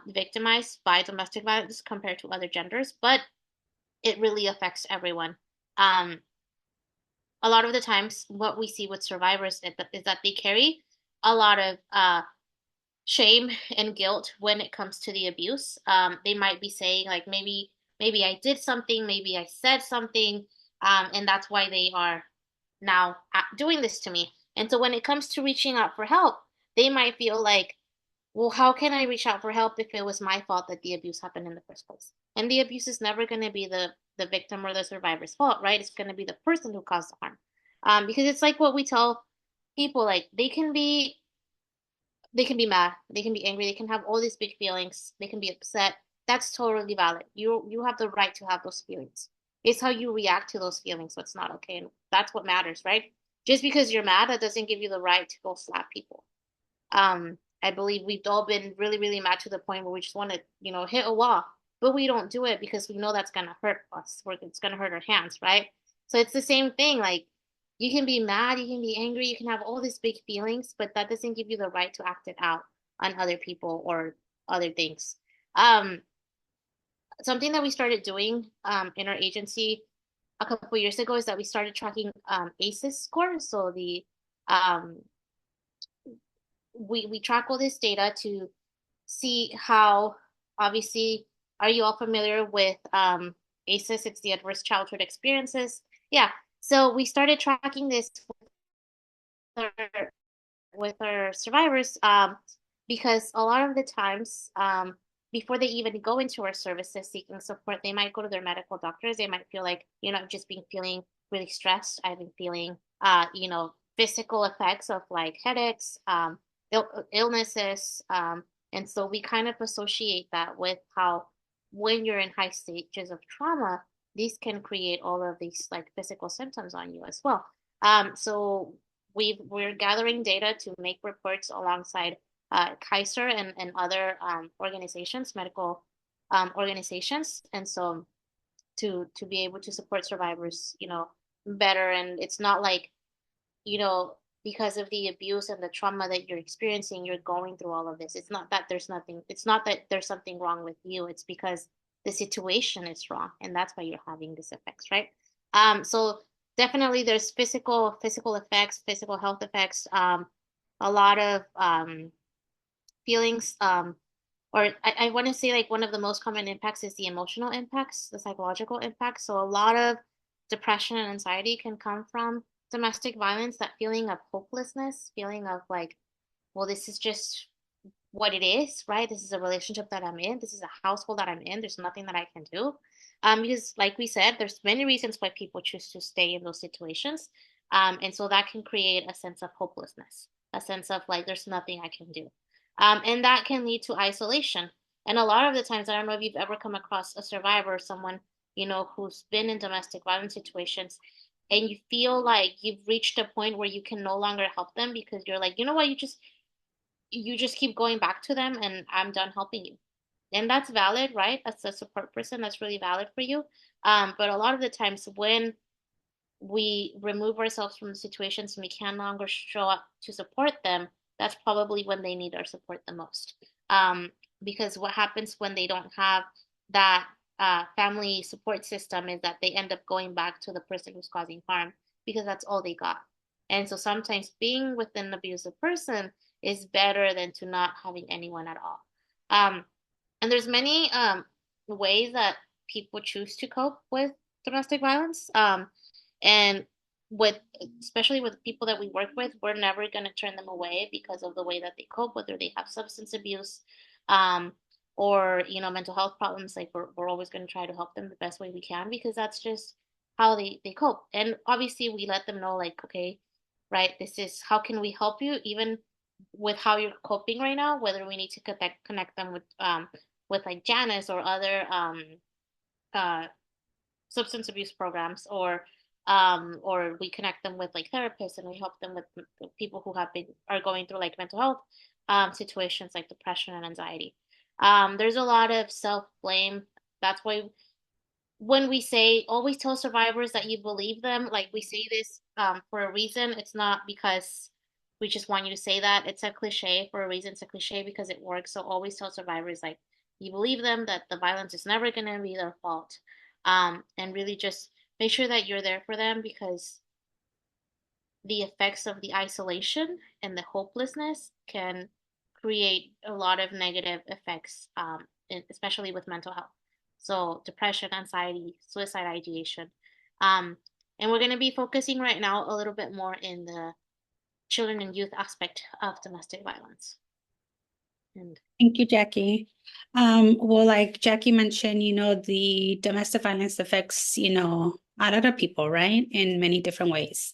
victimized by domestic violence compared to other genders, but it really affects everyone. Um, a lot of the times, what we see with survivors is that they carry a lot of shame and guilt when it comes to the abuse. They might be saying like maybe I did something, maybe I said something, and that's why they are now doing this to me. And so when it comes to reaching out for help, they might feel like, well, how can I reach out for help if it was my fault that the abuse happened in the first place? And the abuse is never going to be the victim or the survivor's fault, right? It's going to be the person who caused the harm. Because it's like what we tell people, like they can be mad, they can be angry, they can have all these big feelings, they can be upset, that's totally valid. You have the right to have those feelings. It's how you react to those feelings what's not okay, and that's what matters, right? Just because you're mad, that doesn't give you the right to go slap people. I believe we've all been really, really mad to the point where we just want to, hit a wall, but we don't do it because we know that's gonna hurt us, or it's gonna hurt our hands, right? So it's the same thing. Like, you can be mad, you can be angry, you can have all these big feelings, but that doesn't give you the right to act it out on other people or other things. Um, Something that we started doing in our agency a couple of years ago is that we started tracking ACEs scores. So um, we track all this data to see how, obviously, are you all familiar with ACEs? It's the adverse childhood experiences. Yeah. So we started tracking this with our survivors, because a lot of the times, before they even go into our services seeking support, they might go to their medical doctors. They might feel like, I've just been feeling really stressed. I've been feeling, physical effects of like headaches, illnesses. And so we kind of associate that with how, when you're in high stages of trauma, these can create all of these like physical symptoms on you as well. So we're gathering data to make reports alongside CASA and other organizations, medical organizations, and so to be able to support survivors, better. And it's not like, because of the abuse and the trauma that you're experiencing, you're going through all of this. It's not that there's something wrong with you. It's because the situation is wrong, and that's why you're having these effects, right? So definitely there's physical effects, physical health effects, a lot of feelings, or I want to say like one of the most common impacts is the emotional impacts, the psychological impacts. So a lot of depression and anxiety can come from domestic violence, that feeling of hopelessness, feeling of like, well, this is just what it is, right? This is a relationship that I'm in. This is a household that I'm in. There's nothing that I can do. Because like we said, there's many reasons why people choose to stay in those situations. And so that can create a sense of hopelessness, a sense of like, there's nothing I can do. And that can lead to isolation. And a lot of the times, I don't know if you've ever come across a survivor, someone, who's been in domestic violence situations, and you feel like you've reached a point where you can no longer help them because you're like, you know what, you just keep going back to them, and I'm done helping you. And that's valid, right? As a support person, that's really valid for you. But a lot of the times when we remove ourselves from the situations and we can no longer show up to support them, that's probably when they need our support the most. Because what happens when they don't have that family support system is that they end up going back to the person who's causing harm because that's all they got. And so sometimes being with an abusive person is better than to not having anyone at all. And there's many ways that people choose to cope with domestic violence. And especially with people that we work with, we're never going to turn them away because of the way that they cope, whether they have substance abuse, or mental health problems. Like we're always going to try to help them the best way we can because that's just how they cope. And obviously we let them know, like, okay, right, this is how can we help you even with how you're coping right now, whether we need to connect them with like Janice or other uh substance abuse programs, or we connect them with like therapists, and we help them with people who are going through like mental health situations like depression and anxiety. There's a lot of self-blame. That's why when we say always tell survivors that you believe them, like we say this for a reason. It's not because we just want you to say that. It's a cliche for a reason. It's a cliche because it works. So always tell survivors like you believe them, that the violence is never going to be their fault. And really just make sure that you're there for them, because the effects of the isolation and the hopelessness can create a lot of negative effects, especially with mental health. So depression, anxiety, suicide ideation. And we're going to be focusing right now a little bit more in the children and youth aspect of domestic violence. And Thank you, Jackie. Well, like Jackie mentioned, the domestic violence affects, a lot of people, right? In many different ways.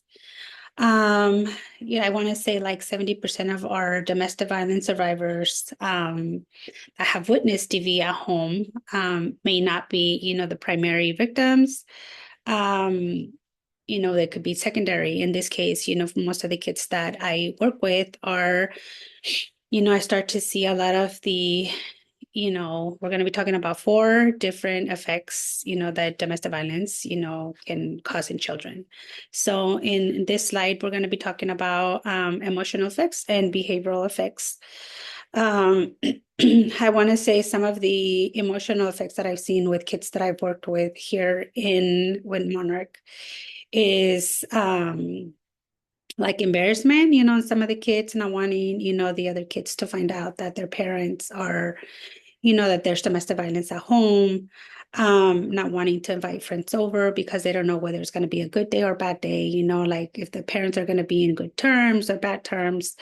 Yeah, I want to say like 70% of our domestic violence survivors that have witnessed DV at home may not be, the primary victims. Um, they could be secondary. In this case, most of the kids that I work with are, I start to see a lot of the we're going to be talking about 4 different effects, that domestic violence, can cause in children. So in this slide, we're going to be talking about emotional effects and behavioral effects. I want to say some of the emotional effects that I've seen with kids that I've worked with here with Monarch is like embarrassment, some of the kids not wanting, the other kids to find out that their parents are, that there's domestic violence at home, not wanting to invite friends over because they don't know whether it's going to be a good day or bad day, like if the parents are going to be in good terms or bad terms.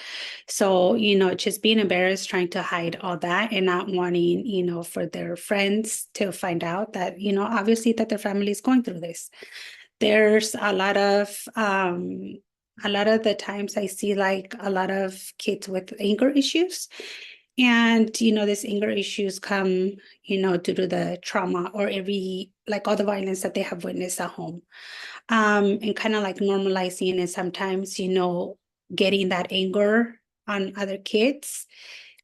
So, just being embarrassed, trying to hide all that and not wanting, for their friends to find out that, obviously that their family is going through this. There's a lot of the times I see like a lot of kids with anger issues. And, these anger issues come, due to the trauma or like all the violence that they have witnessed at home. And kind of like normalizing and sometimes, getting that anger on other kids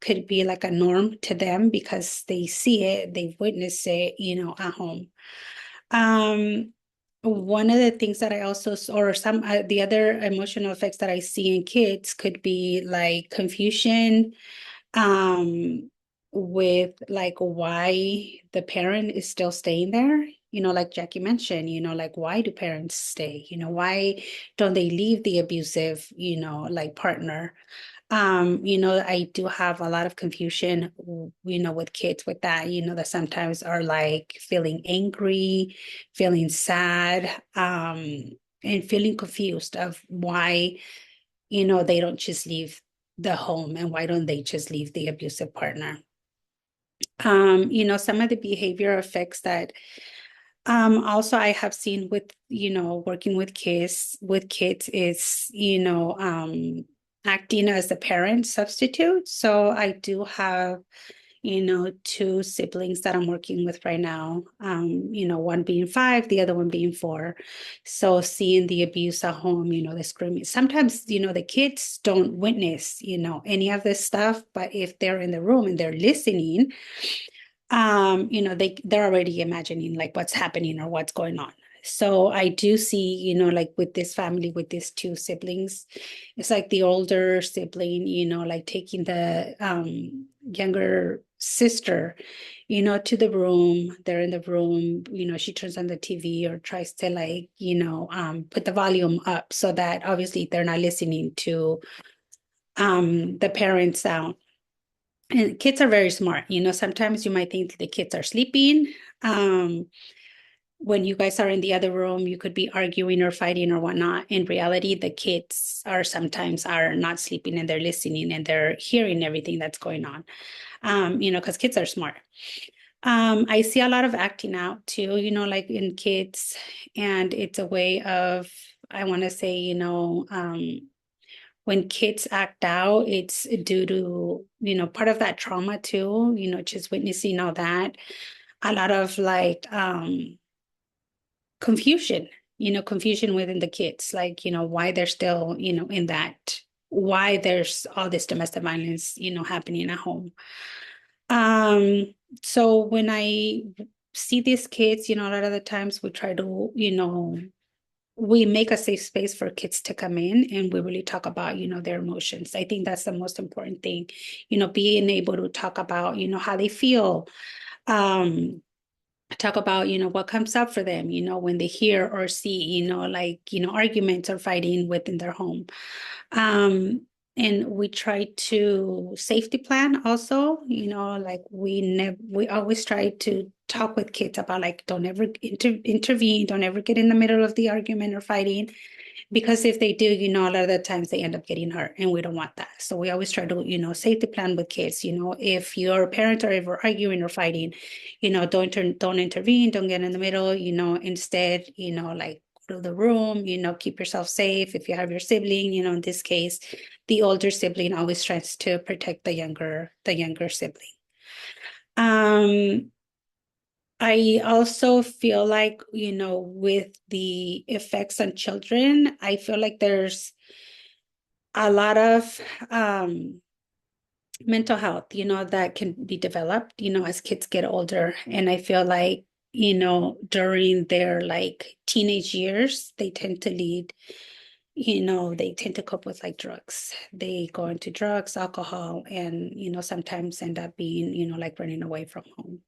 could be like a norm to them because they see it, they've witnessed it, at home. One of the things that I also or some the other emotional effects that I see in kids could be like confusion with like why the parent is still staying there, like Jackie mentioned, like why do parents stay, why don't they leave the abusive, like partner. I do have a lot of confusion, with kids with that, that sometimes are like feeling angry, feeling sad, and feeling confused of why, they don't just leave the home and why don't they just leave the abusive partner. Some of the behavior effects that also I have seen with, working with kids is, acting as the parent substitute. So I do have, 2 siblings that I'm working with right now. One being 5, the other one being 4. So seeing the abuse at home, the screaming. Sometimes, the kids don't witness, any of this stuff, but if they're in the room and they're listening, they're already imagining like what's happening or what's going on. So I do see, like with this family, with these 2 siblings, it's like the older sibling, like taking the younger sister, to the room. They're in the room, she turns on the TV or tries to like, put the volume up so that obviously they're not listening to the parents sound. And kids are very smart. Sometimes you might think the kids are sleeping. When you guys are in the other room, you could be arguing or fighting or whatnot. In reality, the kids sometimes are not sleeping and they're listening and they're hearing everything that's going on. Because kids are smart. I see a lot of acting out too, like in kids, and it's a way of, I want to say, when kids act out, it's due to, part of that trauma too, just witnessing all that. A lot of like confusion, confusion within the kids, like, why they're still, in that, why there's all this domestic violence, happening at home. So when I see these kids, a lot of the times we try to, we make a safe space for kids to come in and we really talk about, their emotions. I think that's the most important thing, being able to talk about, how they feel, talk about, what comes up for them, when they hear or see, like, arguments or fighting within their home. And we try to safety plan also, like we always try to talk with kids about like, don't ever intervene, don't ever get in the middle of the argument or fighting, because if they do, a lot of the times they end up getting hurt and we don't want that. So we always try to, safety plan with kids, if your parents are ever arguing or fighting, don't intervene, don't get in the middle, instead, like to the room, keep yourself safe. If you have your sibling, in this case, the older sibling always tries to protect the younger sibling. I also feel like, with the effects on children, I feel like there's a lot of mental health, that can be developed, as kids get older. And I feel like, during their like teenage years, they tend to lead, they tend to cope with like drugs. They go into drugs, alcohol, and, sometimes end up being, like running away from home.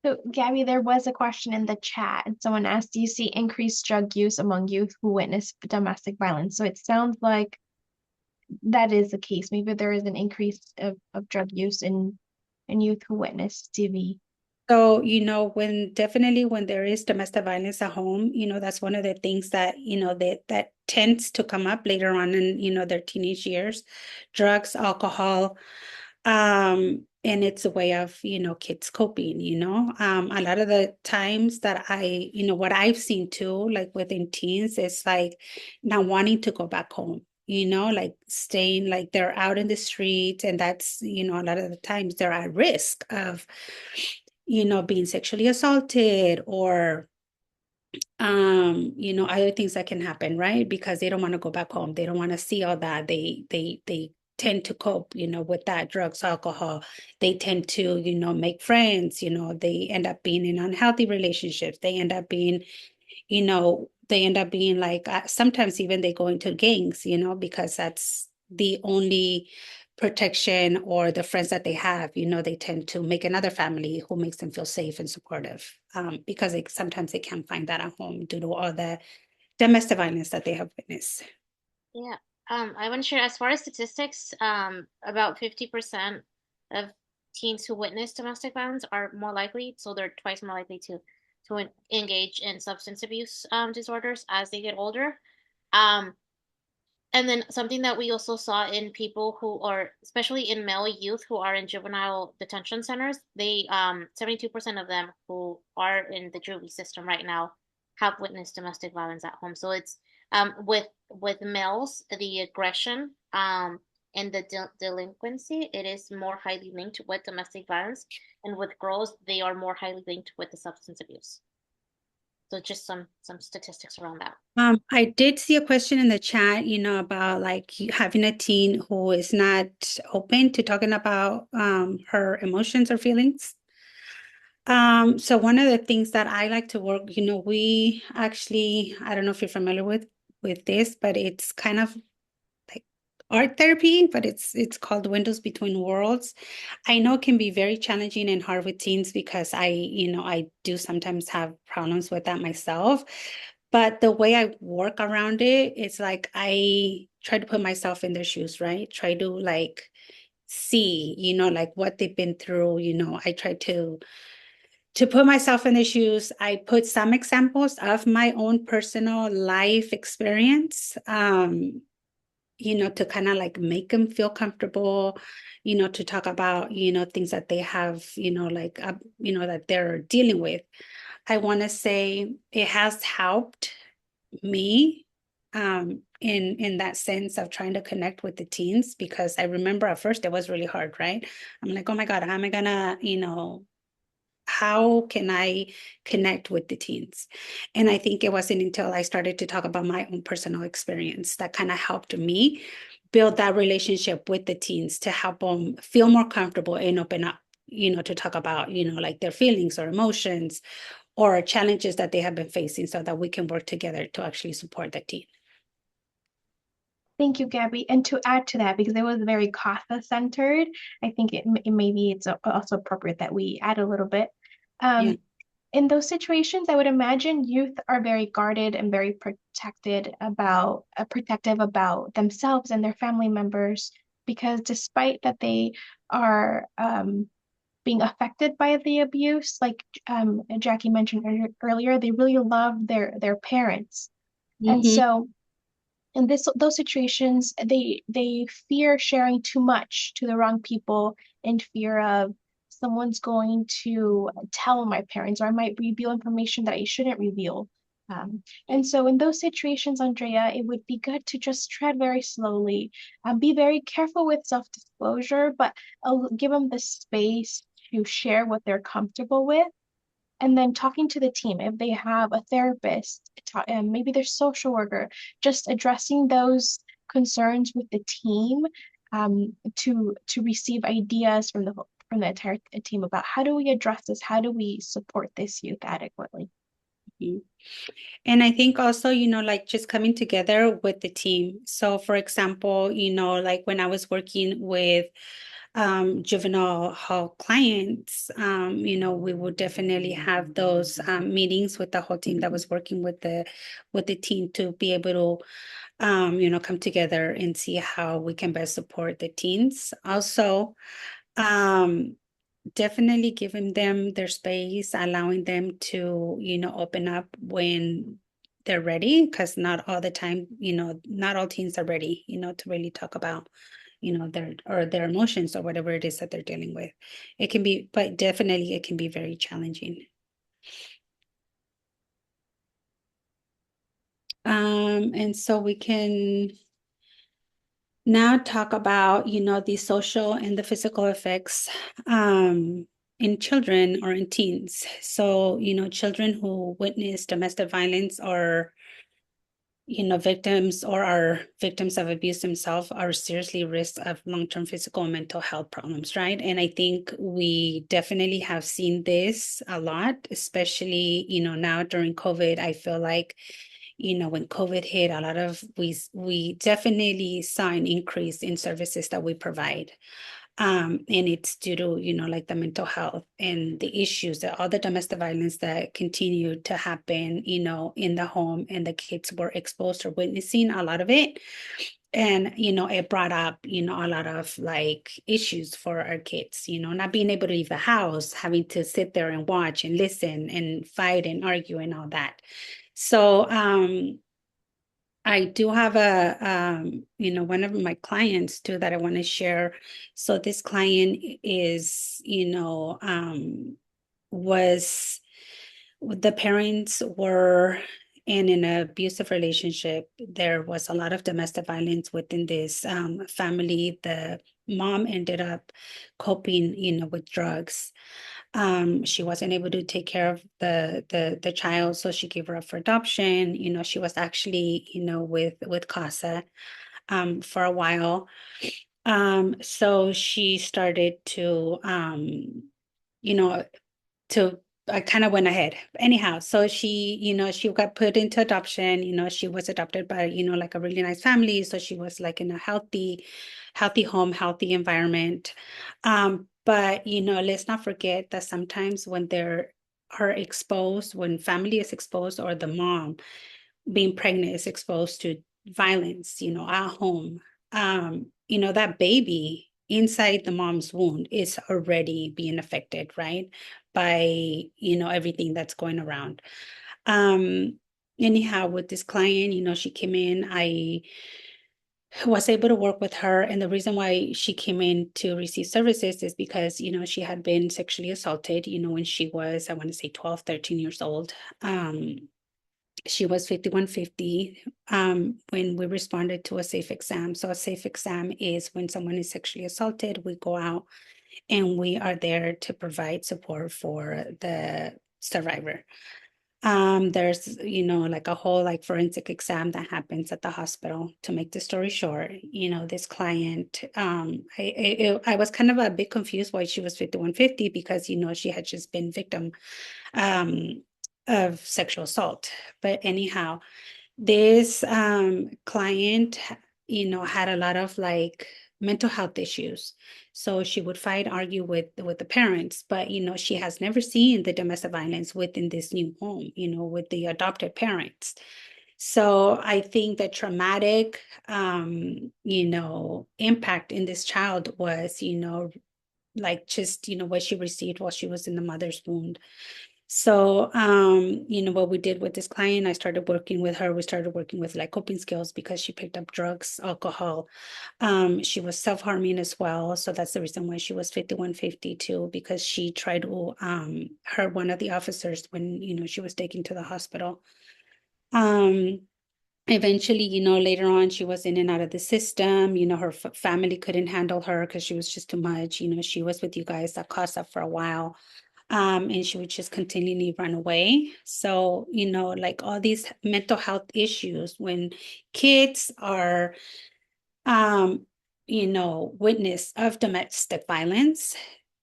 So, Gabby, there was a question in the chat, and someone asked, do you see increased drug use among youth who witness domestic violence? So it sounds like that is the case. Maybe there is an increase of drug use in youth who witness DV. So, when there is domestic violence at home, that's one of the things that, that tends to come up later on in, their teenage years, drugs, alcohol, and it's a way of, kids coping, a lot of the times that what I've seen too, like within teens, is like not wanting to go back home. Like staying, like they're out in the street, and that's, a lot of the times they're at risk of, being sexually assaulted or, other things that can happen, right? Because they don't want to go back home. They don't want to see all that. They tend to cope, with that, drugs, alcohol. They tend to, make friends, they end up being in unhealthy relationships. They end up being like, sometimes even they go into gangs, because that's the only protection or the friends that they have. They tend to make another family who makes them feel safe and supportive, because sometimes they can't find that at home due to all the domestic violence that they have witnessed. Yeah. I want to share, as far as statistics, about 50% of teens who witness domestic violence are more likely, so they're twice more likely to engage in substance abuse disorders as they get older. Um, and then something that we also saw in people who are, especially in male youth who are in juvenile detention centers, 72% of them who are in the juvie system right now have witnessed domestic violence at home. So it's with males, the aggression and the delinquency, it is more highly linked with domestic violence, and with girls, they are more highly linked with the substance abuse. So just some statistics around that. I did see a question in the chat, about like having a teen who is not open to talking about her emotions or feelings. So one of the things that I like to work, we actually, I don't know if you're familiar with this, but it's kind of like art therapy, but it's called Windows Between Worlds. I know it can be very challenging and hard with teens because I do sometimes have problems with that myself. But the way I work around it, it's like I try to put myself in their shoes, right? Try to like see, like what they've been through, I try to put myself in their shoes. I put some examples of my own personal life experience, to kind of like make them feel comfortable, to talk about, things that they have, like, that they're dealing with. I want to say it has helped me, in that sense of trying to connect with the teens, because I remember at first it was really hard, right? I'm like, oh my God, how am I gonna, how can I connect with the teens? And I think it wasn't until I started to talk about my own personal experience that kind of helped me build that relationship with the teens to help them feel more comfortable and open up, to talk about, like their feelings or emotions or challenges that they have been facing, so that we can work together to actually support the teen. Thank you, Gabby. And to add to that, because it was very CASA centered, I think maybe it's also appropriate that we add a little bit. Yeah. In those situations, I would imagine youth are very guarded and very protective about themselves and their family members, because despite that they are being affected by the abuse, like Jackie mentioned earlier, they really love their parents. And Mm-hmm. so in those situations, they fear sharing too much to the wrong people, in fear of someone's going to tell my parents, or I might reveal information that I shouldn't reveal. And so in those situations, Andrea, it would be good to just tread very slowly, be very careful with self-disclosure, but give them the space to share what they're comfortable with. And then talking to the team, if they have a therapist, and maybe their social worker, just addressing those concerns with the team, to receive ideas from the entire team about how do we address this, how do we support this youth adequately. Mhm. And I think also, like just coming together with the team. So for example, like when I was working with juvenile hall clients, we would definitely have those meetings with the whole team that was working with the team to be able to come together and see how we can best support the teens. Also, definitely giving them their space, allowing them to, open up when they're ready, because not all the time, not all teens are ready, to really talk about, their emotions or whatever it is that they're dealing with. It can be, but definitely it can be very challenging. And so we can now talk about, the social and the physical effects in children or in teens. So, children who witness domestic violence or, victims or are victims of abuse themselves are seriously risk of long-term physical and mental health problems, right? And I think we definitely have seen this a lot, especially, now during COVID. I feel like when COVID hit, a lot of we definitely saw an increase in services that we provide. And it's due to, like the mental health and the issues, that all the domestic violence that continued to happen, in the home, and the kids were exposed or witnessing a lot of it. And, it brought up, a lot of like issues for our kids, not being able to leave the house, having to sit there and watch and listen and fight and argue and all that. So, I do have one of my clients too that I want to share. So this client is, was the parents were in an abusive relationship. There was a lot of domestic violence within this family. The mom ended up coping, with drugs. She wasn't able to take care of the child, so she gave her up for adoption. She was actually, with CASA for a while. So she started to you know, to I kind of went ahead. Anyhow, so she got put into adoption. She was adopted by, like a really nice family. So she was like in a healthy home, healthy environment. But let's not forget that sometimes when when family is exposed, or the mom being pregnant is exposed to violence, at home, that baby inside the mom's wound is already being affected, right? By, everything that's going around. Anyhow, with this client, she came in, I was able to work with her. And the reason why she came in to receive services is because, she had been sexually assaulted, when she was, I want to say 12, 13 years old. She was 5150 when we responded to a safe exam. So a safe exam is when someone is sexually assaulted, we go out and we are there to provide support for the survivor. There's, like a whole like forensic exam that happens at the hospital. To make the story short, this client, I was kind of a bit confused why she was 5150, because, she had just been victim of sexual assault. But anyhow, this client, had a lot of like mental health issues. So she would fight, argue with the parents, but she has never seen the domestic violence within this new home, with the adopted parents. So I think the traumatic impact in this child was, like just, what she received while she was in the mother's womb. So, you know, what we did with this client, I started working with her. We started working with like coping skills because she picked up drugs, alcohol. She was self-harming as well. So that's the reason why she was 5152, because she tried to hurt one of the officers when, you know, she was taken to the hospital. Eventually, you know, later on, she was in and out of the system. You know, her family couldn't handle her because she was just too much. You know, she was with you guys at CASA for a while. And she would just continually run away. So, you know, like all these mental health issues, when kids are, you know, witness of domestic violence,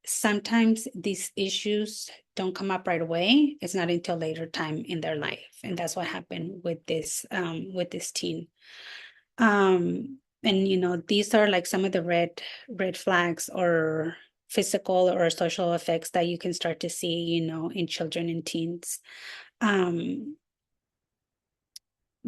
sometimes these issues don't come up right away. It's not until later time in their life. And that's what happened with this teen. And you know, these are like some of the red flags or physical or social effects that you can start to see, you know, in children and teens.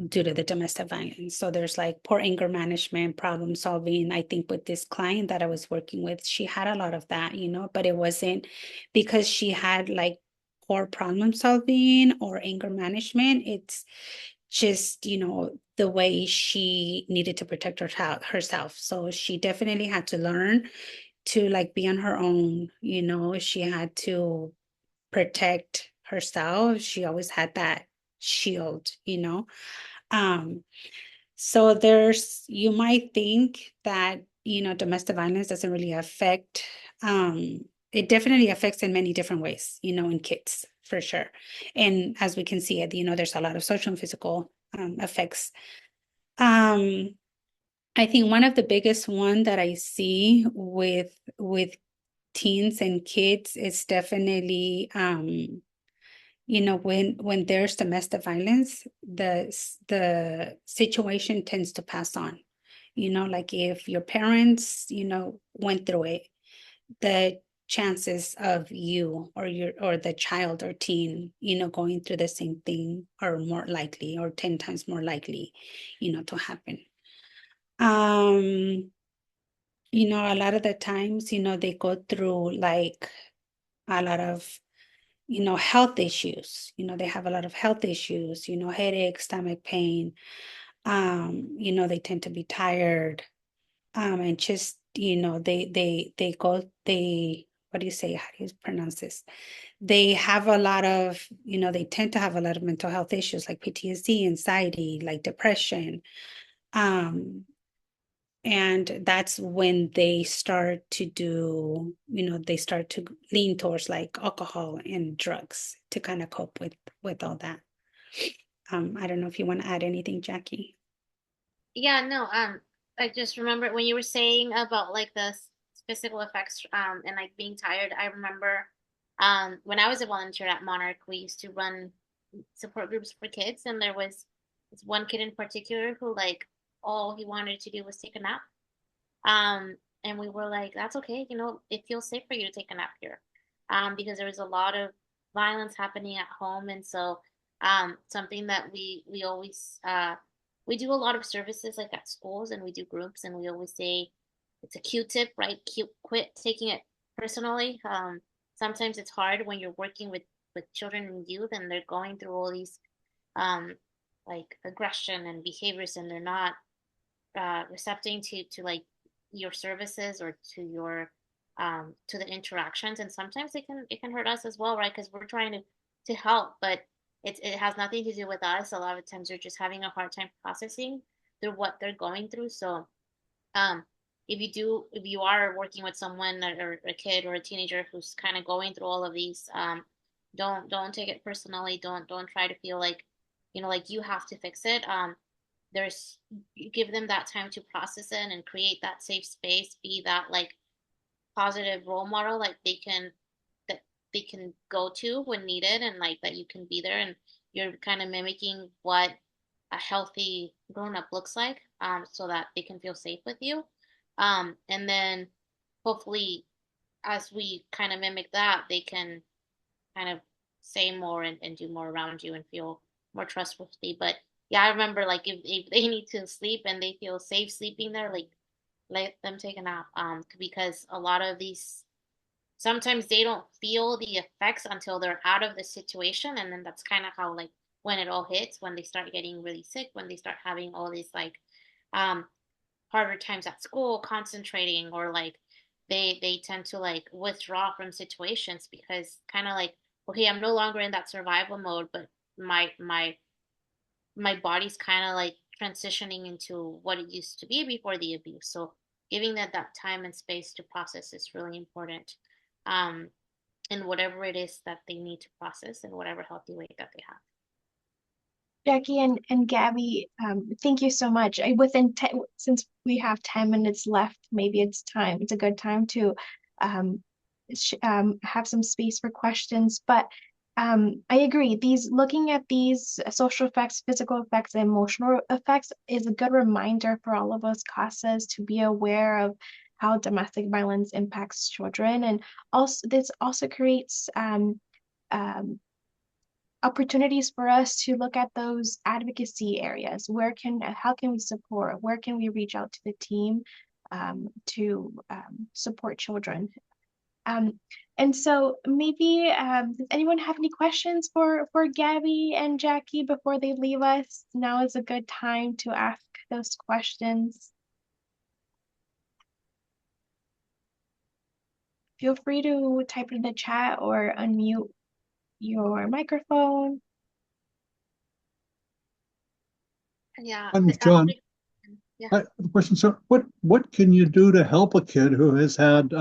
Due to the domestic violence. So there's like poor anger management, problem solving. I think with this client that I was working with, she had a lot of that, you know, but it wasn't because she had like poor problem solving or anger management. It's just, you know, the way she needed to protect herself. So she definitely had to learn to like be on her own, you know, she had to protect herself. She always had that shield, you know. Um, so you might think that, you know, domestic violence doesn't really affect, it definitely affects in many different ways, you know, in kids for sure. And as we can see it, you know, there's a lot of social and physical effects. I think one of the biggest one that I see with teens and kids is definitely you know, when there's domestic violence, the situation tends to pass on. You know, like if your parents, you know, went through it, the chances of you or the child or teen, you know, going through the same thing are more likely or 10 times more likely, you know, to happen. You know, a lot of the times, you know, they go through like a lot of, you know, health issues. You know, they have a lot of health issues, you know, headache, stomach pain. You know, they tend to be tired. And just, you know, they what do you say? How do you pronounce this? They have a lot of, you know, they tend to have a lot of mental health issues like PTSD, anxiety, like depression. And that's when they start to do, you know, they start to lean towards like alcohol and drugs to kind of cope with all that. I don't know if you want to add anything, Jackie. Yeah, no, I just remember when you were saying about like the physical effects, and like being tired. I remember, when I was a volunteer at Monarch, we used to run support groups for kids, and there was this one kid in particular who like all he wanted to do was take a nap. And we were like, that's okay, you know, it feels safe for you to take a nap here. Because there was a lot of violence happening at home. And so, something that we always, we do a lot of services like at schools, and we do groups, and we always say it's a Q-tip, right? Quit taking it personally. Sometimes it's hard when you're working with children and youth, and they're going through all these, um, like aggression and behaviors, and they're not recepting to like your services or to the interactions, and sometimes it can hurt us as well, right? Because we're trying to help, but it has nothing to do with us. A lot of times they're just having a hard time processing through what they're going through. So, um if you are working with someone, or a kid or a teenager who's kind of going through all of these, don't take it personally. Don't try to feel like, you know, like you have to fix it. There's You give them that time to process it and create that safe space, be that like positive role model, like that they can go to when needed, and like that you can be there, and you're kind of mimicking what a healthy grown up looks like, so that they can feel safe with you. And then hopefully, as we kind of mimic that, they can kind of say more, and do more around you and feel more trustworthy. But yeah, I remember like if they need to sleep and they feel safe sleeping there, like let them take a nap. Because a lot of these sometimes they don't feel the effects until they're out of the situation. And then that's kind of how, like, when it all hits, when they start getting really sick, when they start having all these, like, um, harder times at school, concentrating, or like they tend to like withdraw from situations because kind of like, okay, I'm no longer in that survival mode, but my my my body's kind of like transitioning into what it used to be before the abuse. So giving that time and space to process is really important. Um, in whatever it is that they need to process in whatever healthy way that they have. Jackie and Gabby, thank you so much. Within 10, since we have 10 minutes left, maybe it's a good time to um, have some space for questions. But I agree, looking at these social effects, physical effects, and emotional effects is a good reminder for all of us CASAs to be aware of how domestic violence impacts children. And also, this also creates um, opportunities for us to look at those advocacy areas. How can we support? Where can we reach out to the team to support children? Um, and so maybe does anyone have any questions for Gabby and Jackie before they leave us? Now is a good time to ask those questions. Feel free to type in the chat or unmute your microphone. Yeah. John. Yeah. I have a question. So what can you do to help a kid who has had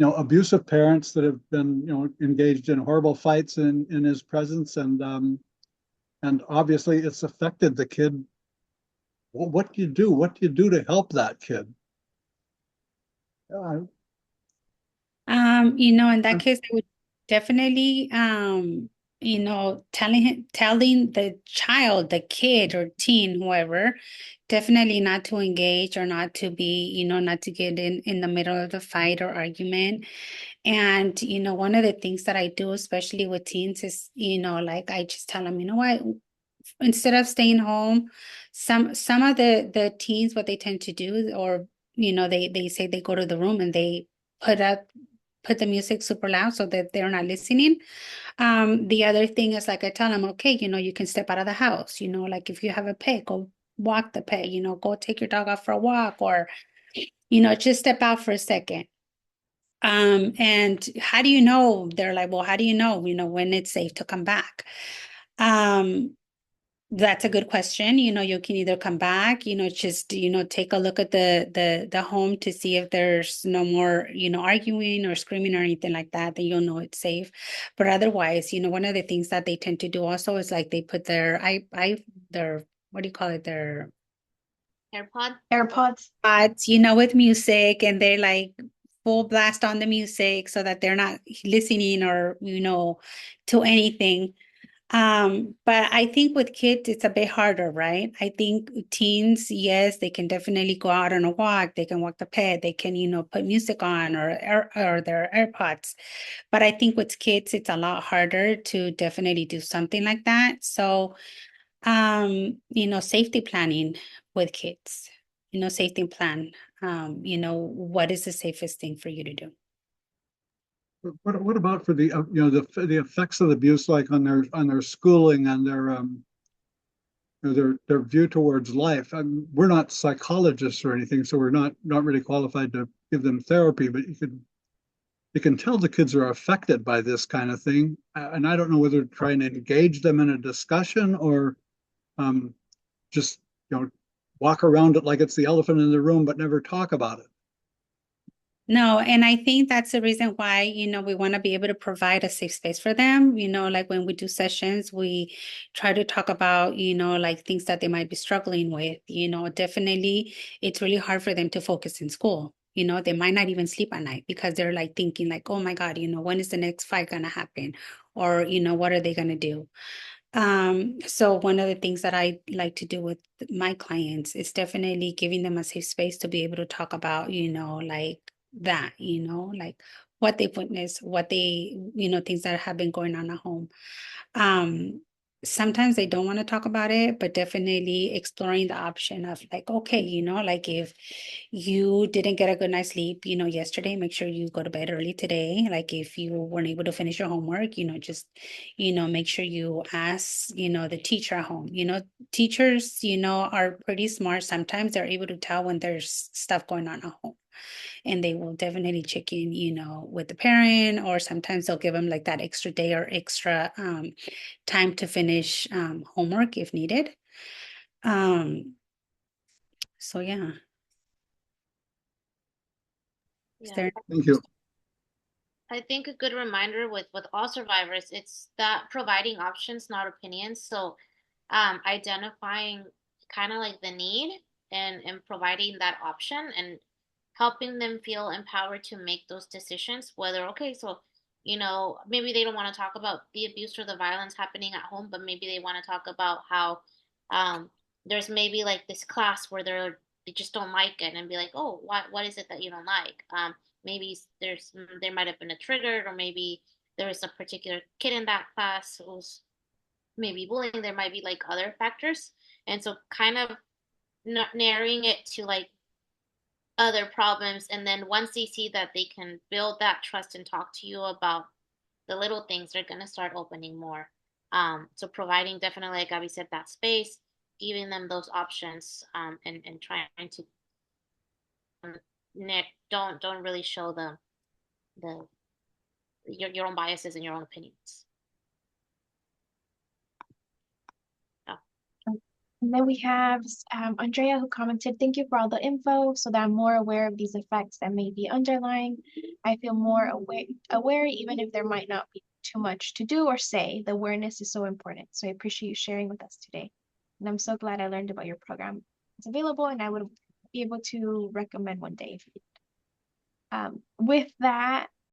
abusive parents that have been, engaged in horrible fights in his presence, and obviously it's affected the kid. Well, what do you do? What do you do to help that kid? In that case, I would definitely, telling the child, the kid or teen, whoever, definitely not to engage or not to be, not to get in the middle of the fight or argument. And, one of the things that I do, especially with teens, is, like I just tell them, you know what, instead of staying home, some of the teens, what they tend to do, or, they say they go to the room and they put the music super loud so that they're not listening. The other thing is, like I tell them, okay, you can step out of the house, like if you have a pet, go walk the pet, go take your dog out for a walk, or, just step out for a second. And how do you know? They're like, well, how do you know, when it's safe to come back? That's a good question. You can either come back, just, take a look at the home to see if there's no more, arguing or screaming or anything like that, then you'll know it's safe. But otherwise, one of the things that they tend to do also is like they put their, what do you call it? Their AirPods. pods, with music, and they're like full blast on the music so that they're not listening or, to anything. But I think with kids, it's a bit harder, right? I think teens, yes, they can definitely go out on a walk. They can walk the pet. They can, put music on or their AirPods. But I think with kids, it's a lot harder to definitely do something like that. So, safety planning with kids, safety plan, what is the safest thing for you to do? What about for the the effects of abuse, like on their schooling and their view towards life? We're not psychologists or anything, so we're not really qualified to give them therapy, but you can tell the kids are affected by this kind of thing. And I don't know whether to try and engage them in a discussion or just walk around it like it's the elephant in the room, but never talk about it. No, and I think that's the reason why, we want to be able to provide a safe space for them. Like when we do sessions, we try to talk about, like things that they might be struggling with. Definitely it's really hard for them to focus in school. They might not even sleep at night because they're like thinking like, oh my God, when is the next fight going to happen? Or, what are they going to do? So one of the things that I like to do with my clients is definitely giving them a safe space to be able to talk about, like that, like what they've witnessed, what they, things that have been going on at home. sometimes they don't want to talk about it, but definitely exploring the option of like, okay, like if you didn't get a good night's sleep, yesterday, make sure you go to bed early today. Like if you weren't able to finish your homework, just, make sure you ask, the teacher at home. Teachers, are pretty smart. Sometimes they're able to tell when there's stuff going on at home. And they will definitely check in, with the parent, or sometimes they'll give them like that extra day or extra time to finish homework if needed. So yeah. Is Yeah. there Thank you. I think a good reminder with all survivors, it's that providing options, not opinions. So identifying kind of like the need and providing that option and helping them feel empowered to make those decisions, whether okay, so maybe they don't want to talk about the abuse or the violence happening at home, but maybe they want to talk about how um there's maybe like this class where they just don't like it, and be like, oh, what is it that you don't like? Maybe there might have been a trigger, or maybe there is a particular kid in that class who's maybe bullying. There might be like other factors, and so kind of not narrowing it to like other problems, and then once they see that they can build that trust and talk to you about the little things, they're going to start opening more. So providing, definitely, like Abby said, that space, giving them those options, and trying to um, don't really show them the your own biases and your own opinions. Oh. And then we have Andrea, who commented, "Thank you for all the info so that I'm more aware of these effects that may be underlying. I feel more aware even if there might not be too much to do or say. The awareness is so important. So I appreciate you sharing with us today. And I'm so glad I learned about your program. It's available, and I would be able to recommend one day if you with that,